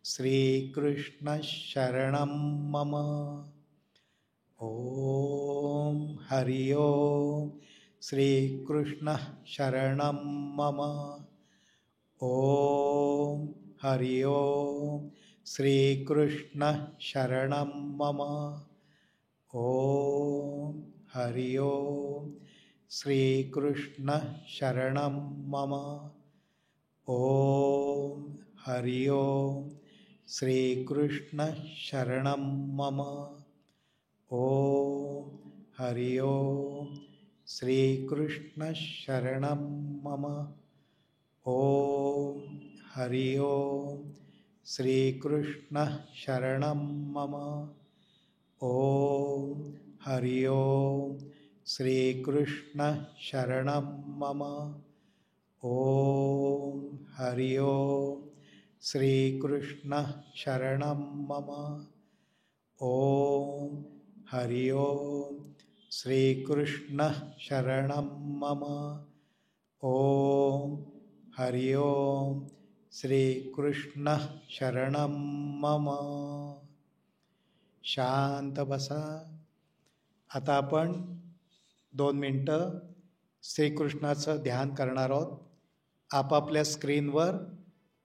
श्रीकृष्ण शरणं मम. ओम हरि ओम. श्रीकृष्ण शरणं मम. ओम हरि ओम. श्रीकृष्ण शरणं मम. ओम हरि ओम. श्रीकृष्ण शरणं मम. ओम हरि ओम. श्रीकृष्ण शरणं मम. ओम हरि ओम. श्रीकृष्ण शरणं मम. ओम हरि ओम. श्रीकृष्ण शरणं मम. ओम हरि ओम. श्रीकृष्ण शरणं मम. ओम हरि ओम. श्रीकृष्ण शरणं मम. ओम हरि ओम. श्रीकृष्ण शरणं मम. ओम हरि ओम. श्रीकृष्ण शरणं मम. शांत बसा. आता आपण 2 मिनटं श्रीकृष्णाचं ध्यान करणार आहोत. आपापल्या स्क्रीनवर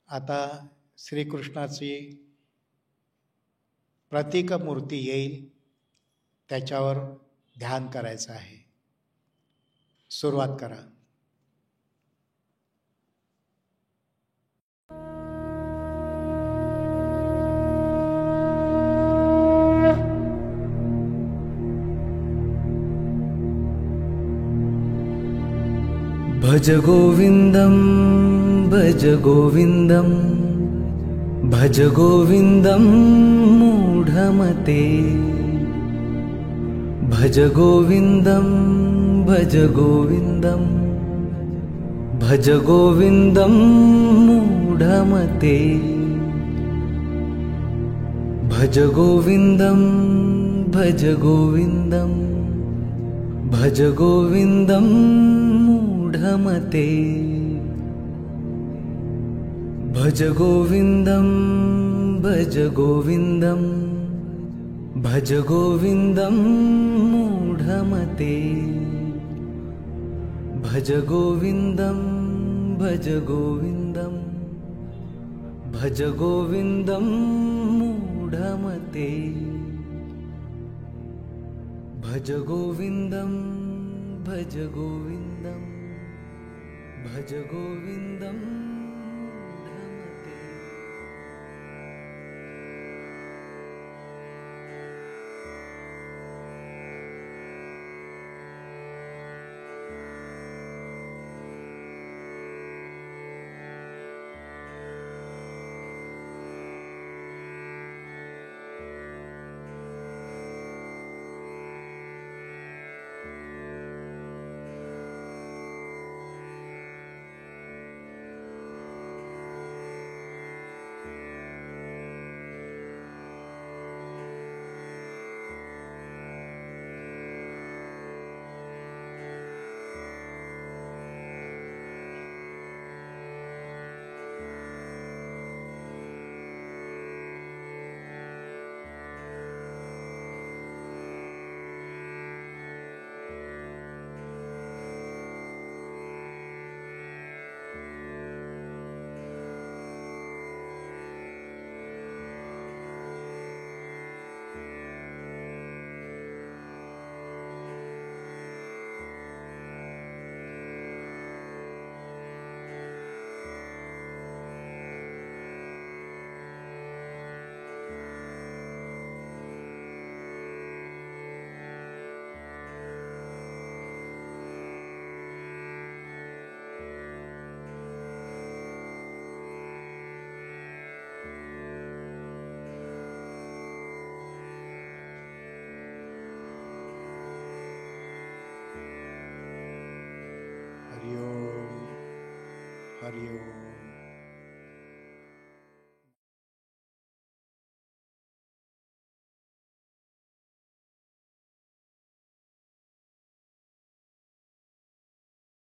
आता श्रीकृष्णाची प्रतीक मूर्ती येईल, त्याच्यावर ध्यान करायचं आहे. सुरुवात करा. भज गोविंदम भज गोविंदम भज गोविंदम मूढमते. भज गोविंदम भज गोविंदम भज गोविंदम मूढमते. भज गोविंदम भज गोविंदम भज गोविंदम मूढमते. भज गोविंदम भज गोविंदम भज गोविन्दं मूढमते भज गोविन्दं भज गोविन्दं भज गोविन्दं मूढमते भज गोविन्दं भज गोविन्दं भज गोविन्दं मूढमते। हरि ओम हरि ओम।